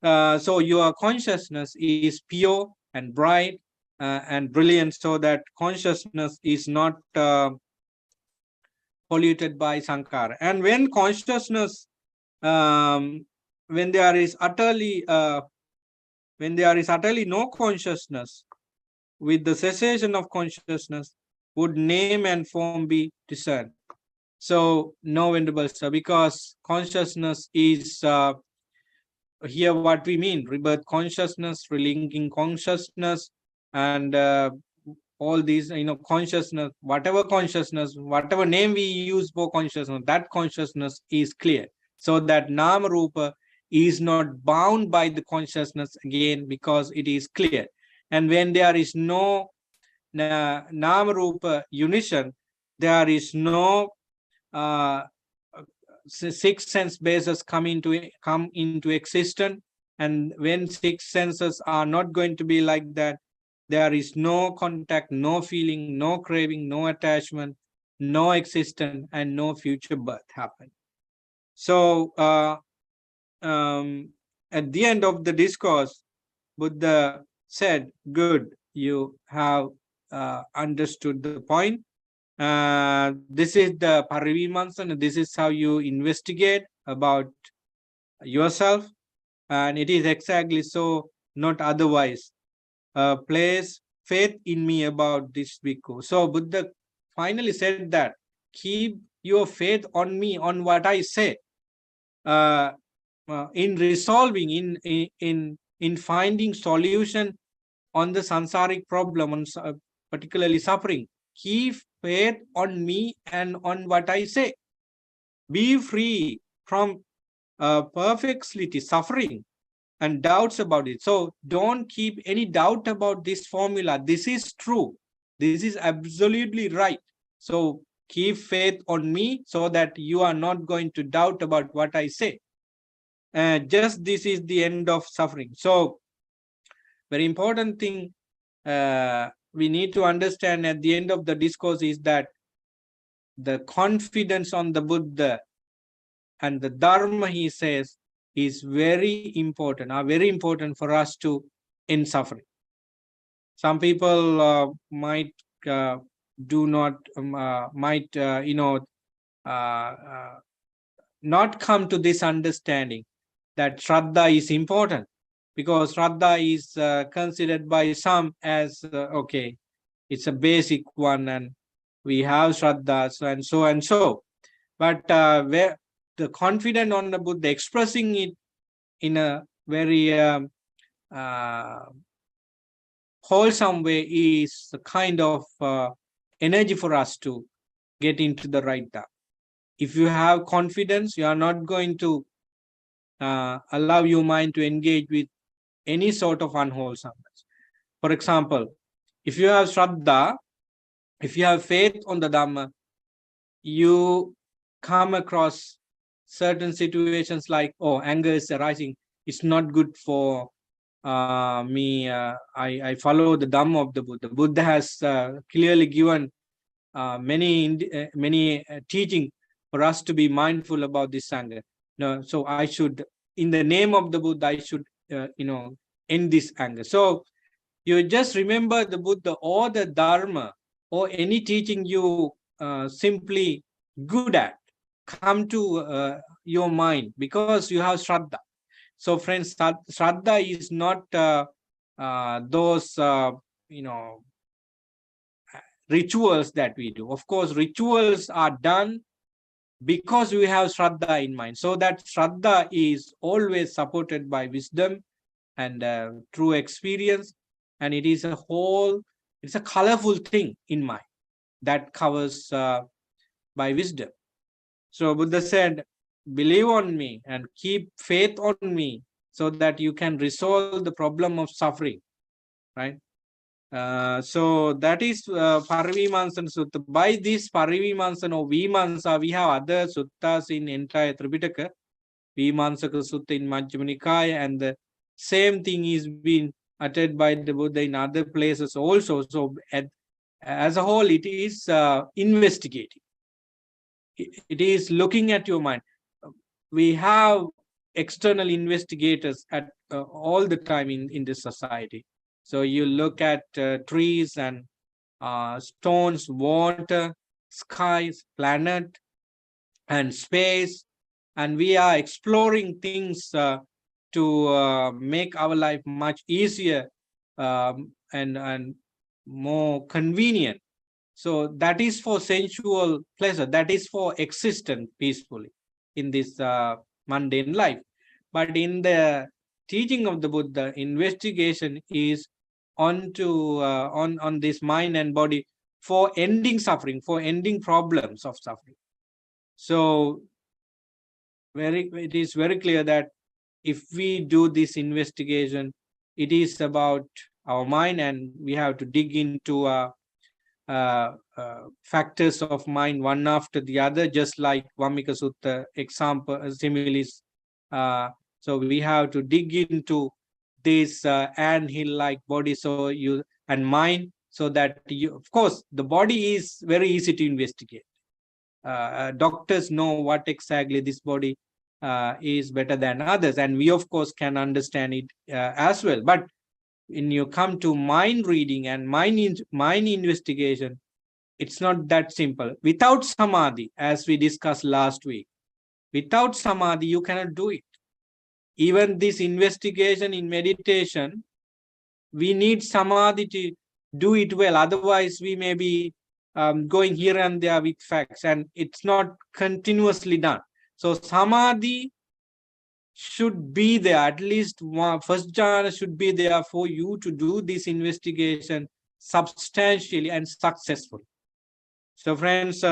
So your consciousness is pure and bright and brilliant, so that consciousness is not polluted by Sankara. And when consciousness, when there is utterly no consciousness, with the cessation of consciousness, would name and form be discerned? So no, Venerable Sir, because consciousness is here what we mean: rebirth consciousness, relinking consciousness, and all these, consciousness, whatever name we use for consciousness, that consciousness is clear. So that Nama Rupa is not bound by the consciousness again, because it is clear. And when there is no Nama Rupa unison, there is no six sense bases come into existence. And when six senses are not going to be like that, there is no contact, no feeling, no craving, no attachment, no existence, and no future birth happen. So at the end of the discourse, Buddha said, good, you have understood the point. This is the Parivimansana. This is how you investigate about yourself. And it is exactly so, not otherwise. Place faith in me about this bhikkhu. So Buddha finally said that keep your faith on me, on what I say, in resolving, in finding solution on the samsaric problem, on particularly suffering. Keep faith on me and on what I say. Be free from perplexity, suffering, and doubts about it. So don't keep any doubt about this formula. This is true. This is absolutely right. So keep faith on me so that you are not going to doubt about what I say. Just this is the end of suffering. So very important thing we need to understand at the end of the discourse is that the confidence on the Buddha and the Dharma, he says, is very important, are very important for us to end suffering. Some people might do not, might, not come to this understanding that Shraddha is important, because Shraddha is considered by some as, okay, it's a basic one and we have Shraddha, so and so and so. But where the confidence on the Buddha, expressing it in a very wholesome way, is the kind of energy for us to get into the right path. If you have confidence, you are not going to allow your mind to engage with any sort of unwholesomeness. For example, if you have Shraddha, if you have faith on the Dhamma, you come across certain situations like, oh, anger is arising, it's not good for me. I follow the Dhamma of the Buddha. Buddha has clearly given many teaching for us to be mindful about this anger. No, so I should, in the name of the Buddha, I should end this anger. So you just remember the Buddha or the Dharma or any teaching you simply good at, come to your mind because you have Shraddha. So friends, Shraddha is not those rituals that we do. Of course, rituals are done because we have Shraddha in mind. So that Shraddha is always supported by wisdom and true experience. And it is it's a colorful thing in mind that covers by wisdom. So Buddha said, believe on me and keep faith on me so that you can resolve the problem of suffering, right? So that is Parivimansana Sutta. By this Parivimansana or Vimansa, we have other suttas in entire Tripitaka, Vimansaka Sutta in Majjhima Nikaya, and the same thing is being uttered by the Buddha in other places also. So as a whole, it is investigating. It is looking at your mind. We have external investigators at all the time in this society. So you look at trees and stones, water, skies, planet, and space, and we are exploring things to make our life much easier and more convenient. So that is for sensual pleasure, that is for existence peacefully in this mundane life. But in the teaching of the Buddha, investigation is on this mind and body for ending suffering, for ending problems of suffering. So it is very clear that if we do this investigation, it is about our mind, and we have to dig into factors of mind one after the other, just like Vammika Sutta example similes. So we have to dig into this ant-hill-like body, so you and mind, so that you, of course, the body is very easy to investigate. Doctors know what exactly this body is better than others, and we of course can understand it as well. But when you come to mind reading and mind investigation, it's not that simple. Without samadhi, as we discussed last week, without samadhi, you cannot do it. Even this investigation in meditation, we need samadhi to do it well. Otherwise, we may be going here and there with facts, and it's not continuously done. So samadhi should be there, at least one, first jhana should be there for you to do this investigation substantially and successfully. So friends,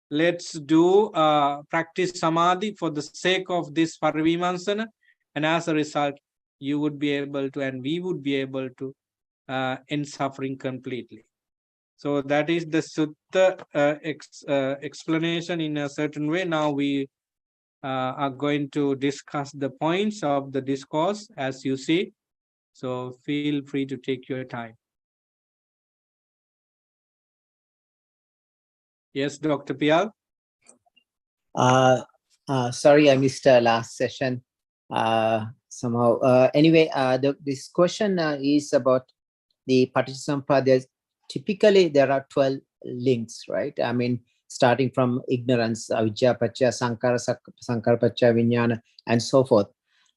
let's do practice samadhi for the sake of this Parivimansana, and as a result, you would be able to, and we would be able to end suffering completely. So that is the Sutta explanation in a certain way. Now we are going to discuss the points of the discourse as you see. So feel free to take your time. Yes, Dr. Pial? Sorry, I missed last session somehow. Anyway, this question is about the Paticcasamuppada. Typically, there are 12 links, right? I mean, starting from ignorance, avijja, paccaya, sankhara, sankhara, paccaya, vijnana, and so forth.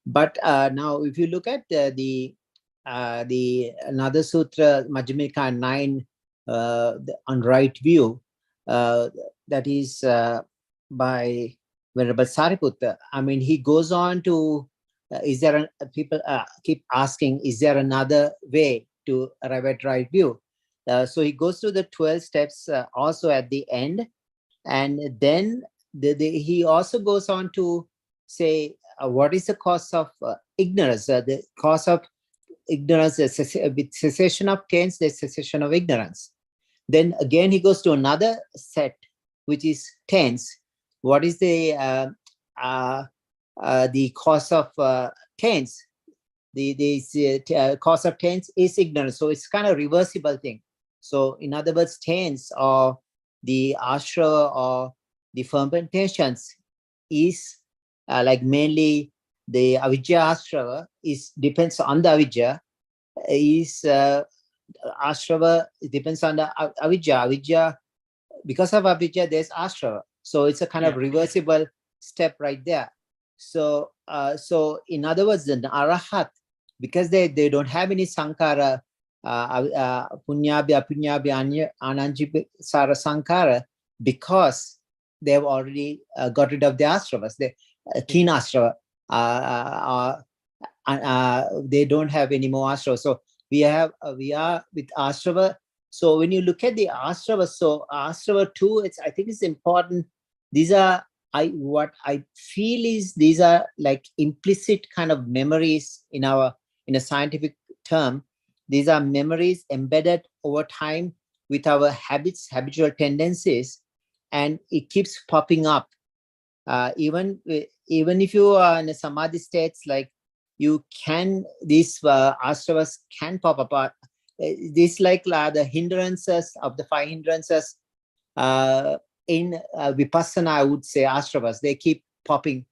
But now, if you look at the another sutra, Majjhima Nikaya 9, on right view, that is by Venerable Sariputta. I mean, he goes on to, is there people keep asking, is there another way to arrive at right view? So he goes through the 12 steps also at the end. And then he also goes on to say, what is the cause of ignorance? The cause of ignorance, with cessation of taints, there's cessation of ignorance. Then again, he goes to another set, which is taints. What is the cause of taints? The cause of taints is ignorance. So it's kind of reversible thing. So in other words, taints or the ashrava or the fermentations is like mainly the avijja ashrava is depends on the avijja, is ashrava depends on the avijja. Avijja, because of avijja, there's ashrava. So it's a kind of reversible step right there. So so in other words, the arahat, because they don't have any sankhara, punyabhi, apunyabhi, ananji sara sankhara, because they've already got rid of the ashravas, the teen ashrava, they don't have any more ashrava. So we are with ashrava. So when you look at the ashrava, so ashrava too, I think it's important. These are, what I feel is these are like implicit kind of memories in a scientific term. These are memories embedded over time with our habits, habitual tendencies, and it keeps popping up. Even if you are in a samadhi states, like you can, these ashravas can pop apart. This like the hindrances of the 5 hindrances in vipassana, I would say ashravas, they keep popping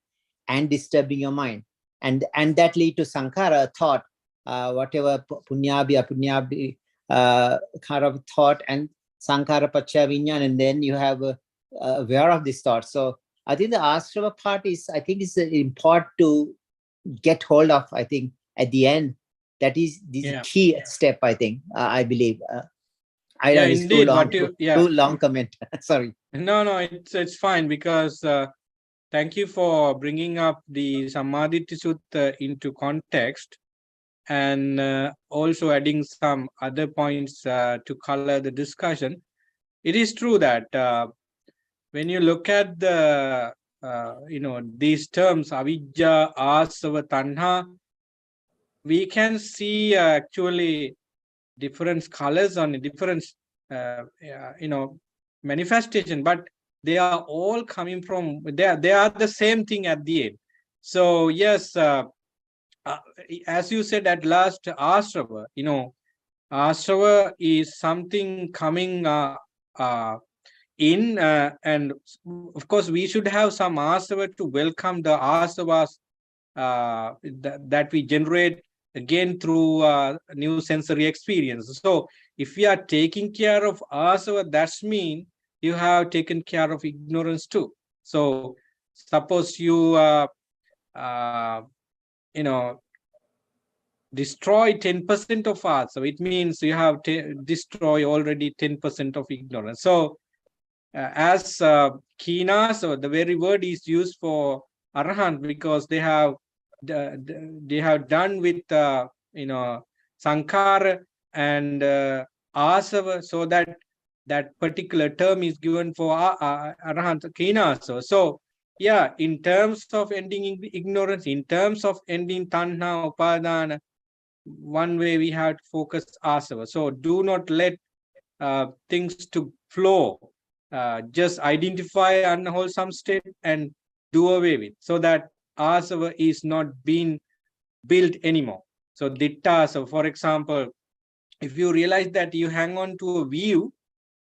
and disturbing your mind, and that lead to sankhara, thought, whatever punyabhi, apunyabhi kind of thought, and sankhara, paccaya, vijnana, and then you have aware of this thought. So I think the ashrava part is, I think, is important to get hold of. I think at the end, that is the key step, I think, I believe. I know it's too long, too long comment. Sorry. No, it's fine, because thank you for bringing up the Samadhi Sutta into context, and also adding some other points to color the discussion. It is true that when you look at the these terms, avijja, asava, tanha, we can see actually different colors on different manifestation, but they are all coming from, they are the same thing at the end. So yes, as you said at last, ashrava, ashrava is something coming in, and of course we should have some ashrava to welcome the asravas that we generate again through new sensory experience. So if we are taking care of asava, that's mean you have taken care of ignorance too. So suppose you destroy 10% of art. So it means you have destroy already 10% of ignorance. So as kina, so the very word is used for arahant because they have done with sankara and asava, so that particular term is given for arahant kina. So yeah, in terms of ending ignorance, in terms of ending tanha upadana, one way we have to focus asava. So do not let things to flow. Just identify unwholesome state and do away with, so that asava is not being built anymore. So ditta, so for example, if you realize that you hang on to a view,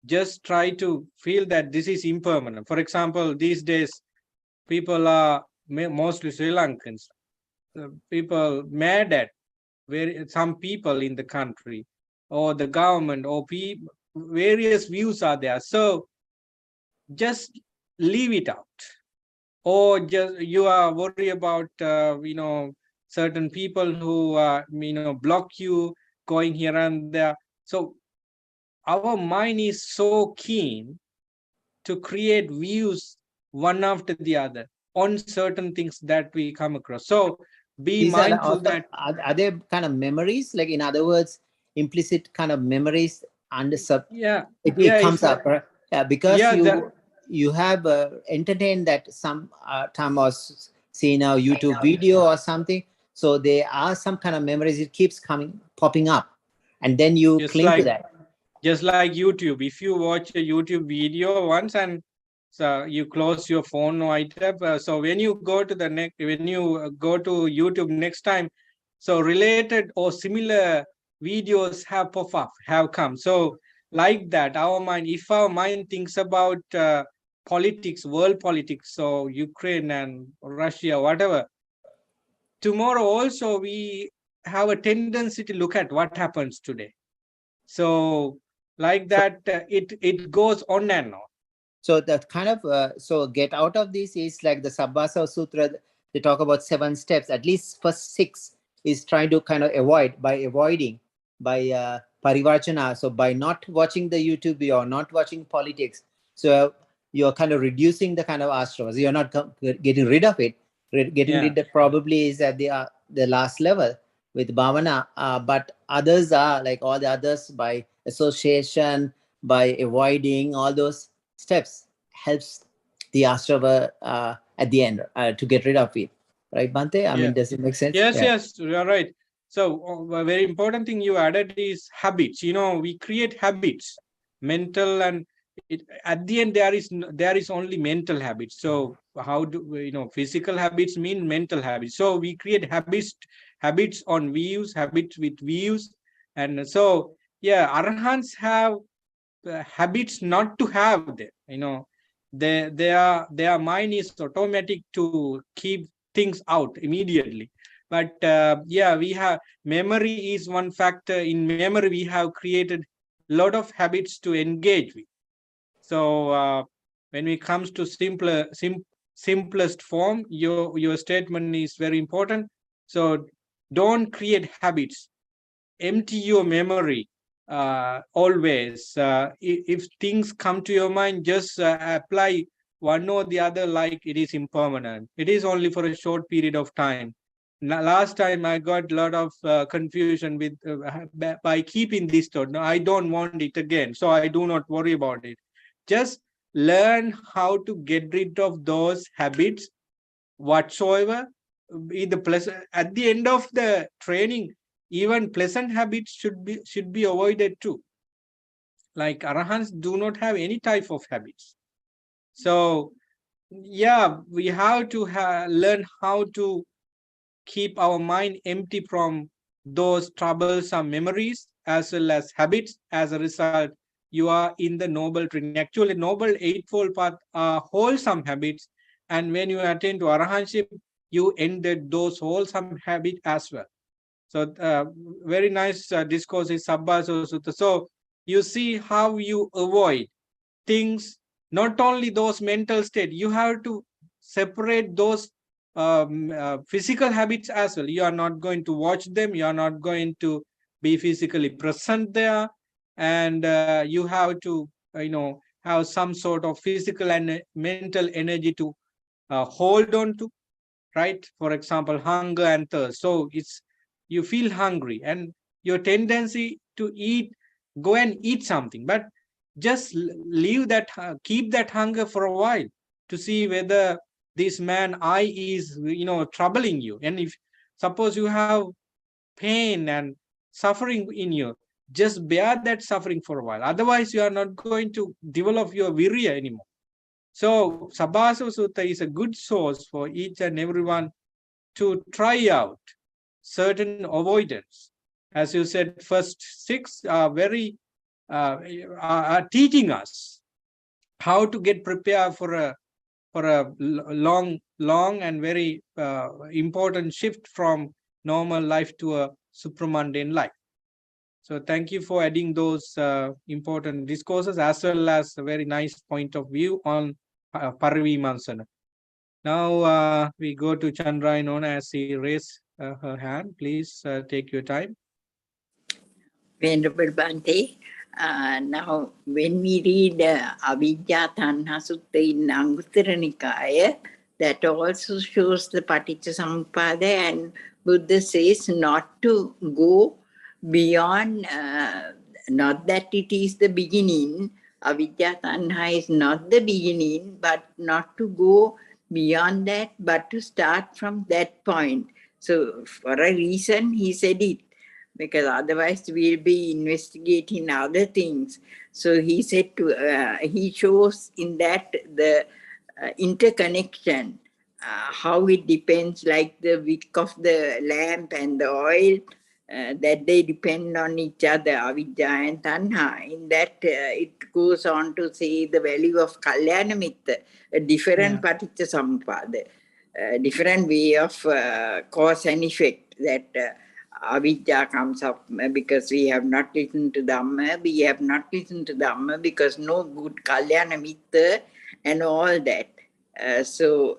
just try to feel that this is impermanent. For example, these days, people are mostly Sri Lankans. People mad at some people in the country or the government or various views are there. So just leave it out. Or just you are worried about certain people who block you going here and there. So our mind is so keen to create views one after the other on certain things that we come across. So be These are mindful also, that are they kind of memories? Like, in other words, implicit kind of memories under yeah it comes if up, right? Yeah, because yeah the you have entertained that some time or seen a YouTube video or something. So there are some kind of memories. It keeps popping up, and then you just cling to like that. just like YouTube. If you watch a YouTube video once and so you close your phone or iTab, so when you go to when you go to YouTube next time, so related or similar videos have pop up, have come. So like that, our mind, if our mind thinks about politics, world politics, so Ukraine and Russia, whatever, tomorrow also we have a tendency to look at what happens today. So like So, that, it goes on and on. so that kind of so get out of this is like the Sabbasa Sutra. They talk about 7 steps. At least first 6 is trying to kind of avoiding by parivarchana. So by not watching the YouTube video or not watching politics, so you're kind of reducing the kind of astravas. You're not getting rid of it. Getting Yeah. rid of probably is at the last level with bhavana, but others are like all the others by association, by avoiding all those steps helps the astrava at the end to get rid of it, right, Bante? I Yeah. mean, does it make sense? Yes, Yeah. yes, you're right. So a very important thing you added is habits. We create habits, mental and at the end there is only mental habits. So how do physical habits mean mental habits? So we create habits on views, habits with views, and so yeah, arhants have habits not to have them. Their mind is automatic to keep things out immediately. But yeah, we have memory is one factor. In memory we have created a lot of habits to engage with. So when it comes to simplest form, your statement is very important. So don't create habits, empty your memory always. If things come to your mind, just apply one or the other, like it is impermanent. It is only for a short period of time. Last time I got a lot of confusion with by keeping this thought. No, I don't want it again, so I do not worry about it. Just learn how to get rid of those habits whatsoever. In the at the end of the training, even pleasant habits should be avoided too. Like arahants do not have any type of habits. So yeah, we have to learn how to keep our mind empty from those troublesome memories as well as habits. As a result, you are in the noble training. Actually, noble eightfold path are wholesome habits, and when you attain to arahantship, you ended those wholesome habits as well. So very nice discourse is Sabbasa Sutta. So you see how you avoid things, not only those mental state, you have to separate those physical habits as well. You are not going to watch them. You are not going to be physically present there, and you have to, have some sort of physical and mental energy to hold on to, right? For example, hunger and thirst. So it's, you feel hungry and your tendency to eat, go and eat something, but just leave that, keep that hunger for a while to see whether this man I is, troubling you. And if suppose you have pain and suffering in you, just bear that suffering for a while. Otherwise, you are not going to develop your virya anymore. So Sabhasa Sutta is a good source for each and everyone to try out certain avoidance. As you said, first six are very are teaching us how to get prepared for a long and very important shift from normal life to a supramundane life. So thank you for adding those important discourses, as well as a very nice point of view on Parivimansana. Now we go to Chandra Inona as she raised her hand. Please take your time. Venerable Bhante, now when we read Avidya Tanha Sutta in Anguttara Nikaya, that also shows the Paticcasamuppada, and Buddha says not to go beyond, not that it is the beginning, Avidya Tanha is not the beginning, but not to go beyond that, but to start from that point. So for a reason he said it, because otherwise we'll be investigating other things. So he said he shows in that the interconnection, how it depends, like the wick of the lamp and the oil, that they depend on each other, avidya and tanha. In that it goes on to say the value of kalyana mitta, a different paticcasamuppada, different way of cause and effect, that avidya comes up because we have not listened to Dhamma, we have not listened to Dhamma because no good kalyana mitta and all that. So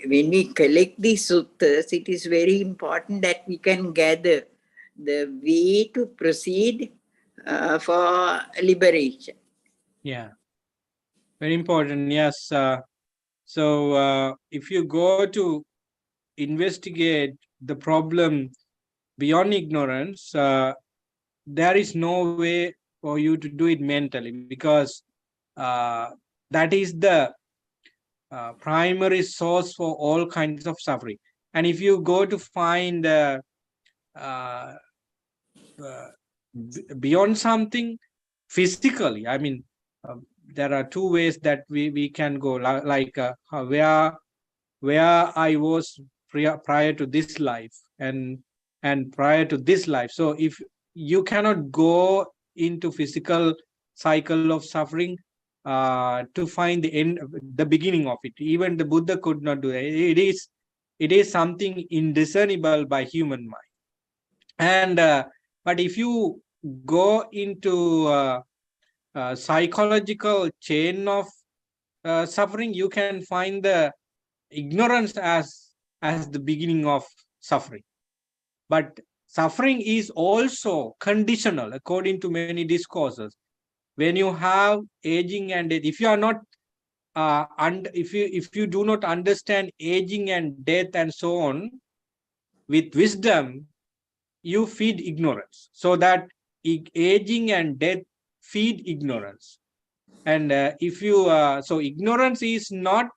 when we collect these suttas, it is very important that we can gather the way to proceed for liberation. Yeah, very important. Yes. So if you go to investigate the problem beyond ignorance, there is no way for you to do it mentally, because that is the primary source for all kinds of suffering. And if you go to find beyond something physically, I mean, there are two ways that we can go, like where I was prior to this life and prior to this life. So if you cannot go into physical cycle of suffering to find the end, the beginning of it, even the Buddha could not do that. It is something indiscernible by human mind. And but if you go into psychological chain of suffering, you can find the ignorance as the beginning of suffering. But suffering is also conditional according to many discourses. When you have aging and death, if you are not and if you do not understand aging and death and so on with wisdom, you feed ignorance. So that aging and death feed ignorance. And if you so ignorance is not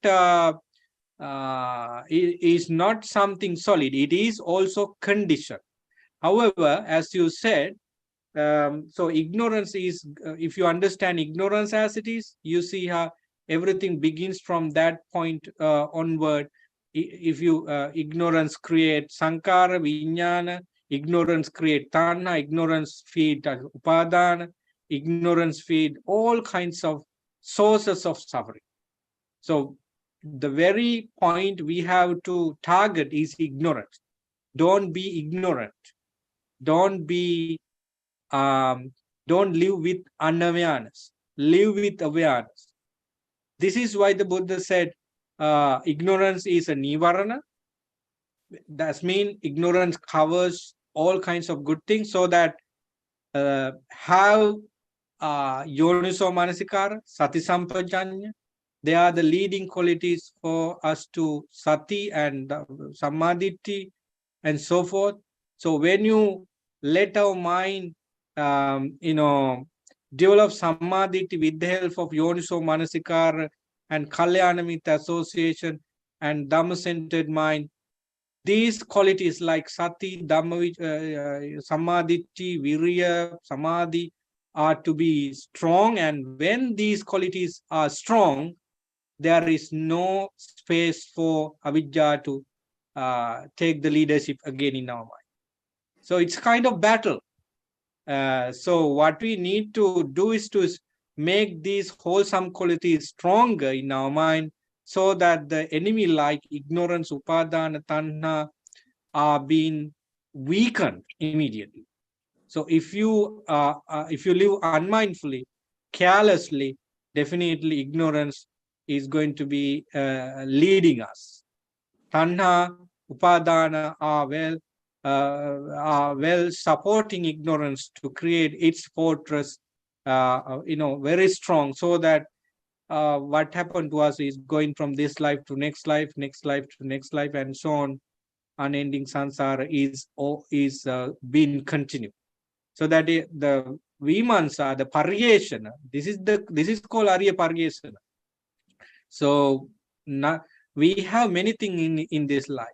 something solid. It is also conditioned. However, as you said, so ignorance is, if you understand ignorance as it is, you see how everything begins from that point onward. If you ignorance creates sankara, vijnana, ignorance create tanha, ignorance feed upadana, ignorance feed all kinds of sources of suffering. So the very point we have to target is ignorance. Don't be ignorant. Don't be don't live with unawareness. Live with awareness. This is why the Buddha said ignorance is a nivarana That means ignorance covers all kinds of good things, so that have yoniso manasikara, sati sampajanya. They are the leading qualities for us to sati and samadhi and so forth. So when you let our mind, develop samadhi with the help of yoniso manasikara and kalyanamita association and dhamma-centered mind, these qualities like sati, dhamma, samadhi, virya, samadhi are to be strong. And when these qualities are strong, there is no space for avijja to take the leadership again in our mind. So it's kind of battle. So what we need to do is to make these wholesome qualities stronger in our mind, so that the enemy like ignorance, upadana, tanha are being weakened immediately. So if you live unmindfully, carelessly, definitely ignorance is going to be leading us. Tanha, upadana are well supporting ignorance to create its fortress, very strong, so that what happened to us is going from this life to next life to next life, and so on. Unending samsara is being continued. So that the vimansa, the pariesana, this is called arya pariesana. So we have many things in this life,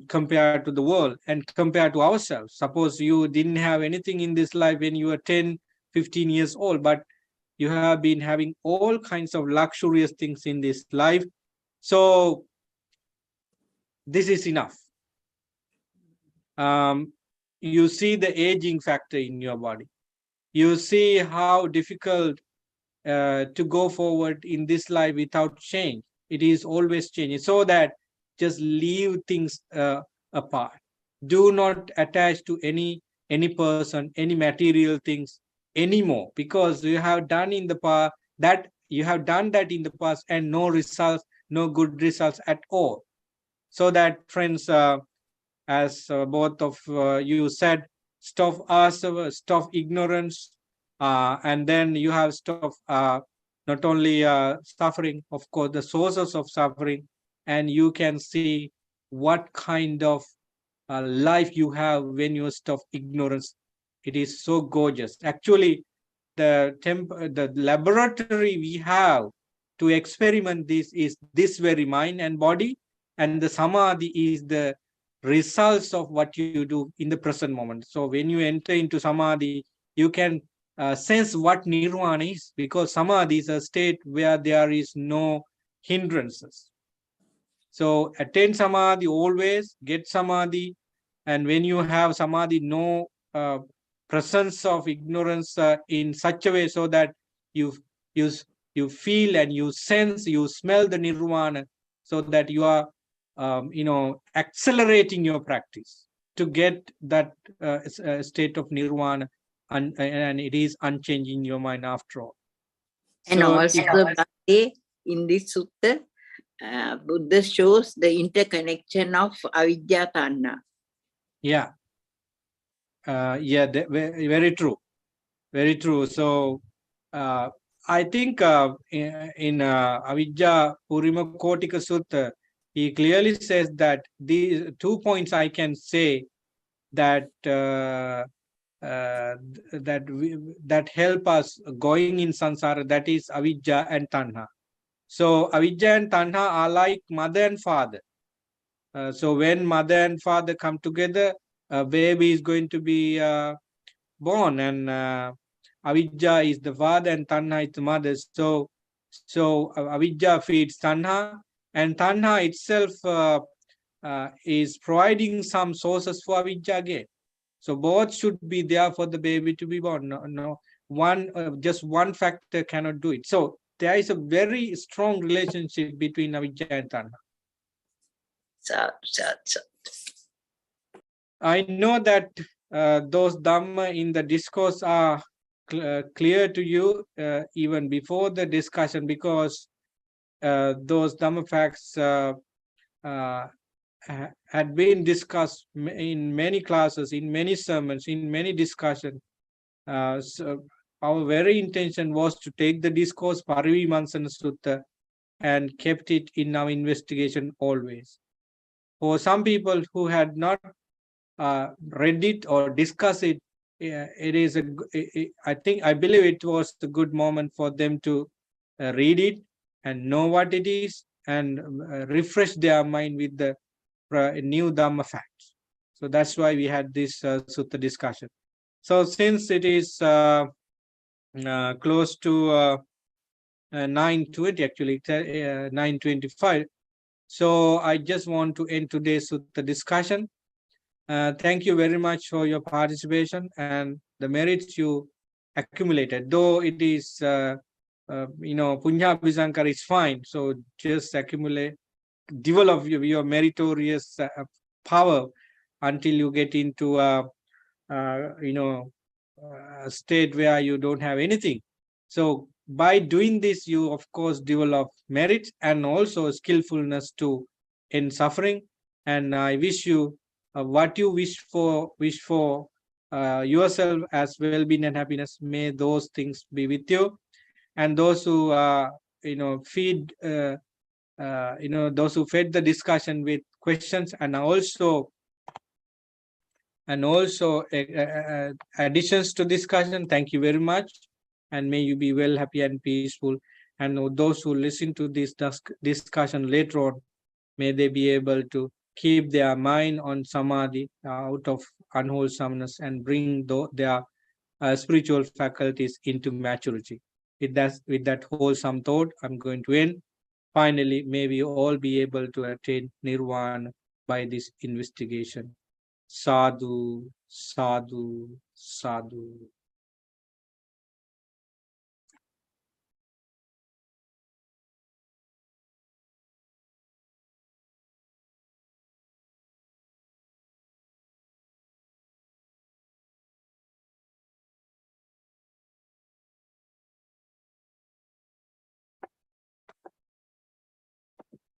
compared to the world and compared to ourselves. Suppose you didn't have anything in this life when you were 10, 15 years old, but you have been having all kinds of luxurious things in this life. So this is enough. You see the aging factor in your body. You see how difficult to go forward in this life without change. It is always changing. So that just leave things apart. Do not attach to any person, any material things anymore, because you have done in the past that you have done that in the past, and no results, no good results at all. So that, friends, as both of you said, stop ignorance, and then you have stop not only suffering, of course, the sources of suffering, and you can see what kind of life you have when you stop ignorance. It is so gorgeous. Actually, the laboratory we have to experiment this is this very mind and body, and the samadhi is the results of what you do in the present moment. So when you enter into samadhi, you can sense what nirvana is, because samadhi is a state where there is no hindrances. So attain samadhi, always get samadhi, and when you have samadhi, no presence of ignorance in such a way, so that you feel and you sense, you smell the nirvana, so that you are accelerating your practice to get that state of nirvana, and it is unchanging in your mind after all. And So also, Bhante, in this sutta, Buddha shows the interconnection of avidya tanha. Yeah, very true, very true. So I think in Avijja Purima Kotika Sutta, he clearly says that these 2 points I can say that that help us going in samsara, that is avijja and tanha. So avijja and tanha are like mother and father. So when mother and father come together, a baby is going to be born, and avijja is the father and tanha is the mother. So avijja feeds tanha, and tanha itself is providing some sources for avijja again. So both should be there for the baby to be born. No, just one factor cannot do it. So there is a very strong relationship between avijja and tanha. I know that those dhamma in the discourse are clear to you even before the discussion, because those dhamma facts had been discussed in many classes, in many sermons, in many discussions. So our very intention was to take the discourse Parivimansana Sutta and kept it in our investigation always. For some people who had not read it or discussed it, it is I believe it was a good moment for them to read it and know what it is and refresh their mind with the new Dhamma facts. So that's why we had this Sutta discussion. So since it is close to 9:20, actually 9:25, so I just want to end today's Sutta discussion. Thank you very much for your participation and the merits you accumulated. Though it is, Punya Bisankar is fine. So just accumulate, develop your meritorious power until you get into a state where you don't have anything. So by doing this, you of course develop merit and also skillfulness to end suffering. And I wish you what you wish for yourself as well-being and happiness. May those things be with you. And those who feed those who fed the discussion with questions and also additions to discussion, thank you very much, and may you be well, happy and peaceful. And those who listen to this discussion later on, may they be able to keep their mind on samadhi, out of unwholesomeness, and bring their spiritual faculties into maturity. With that wholesome thought, I'm going to end. Finally, may we all be able to attain nirvana by this investigation. Sadhu, sadhu, sadhu.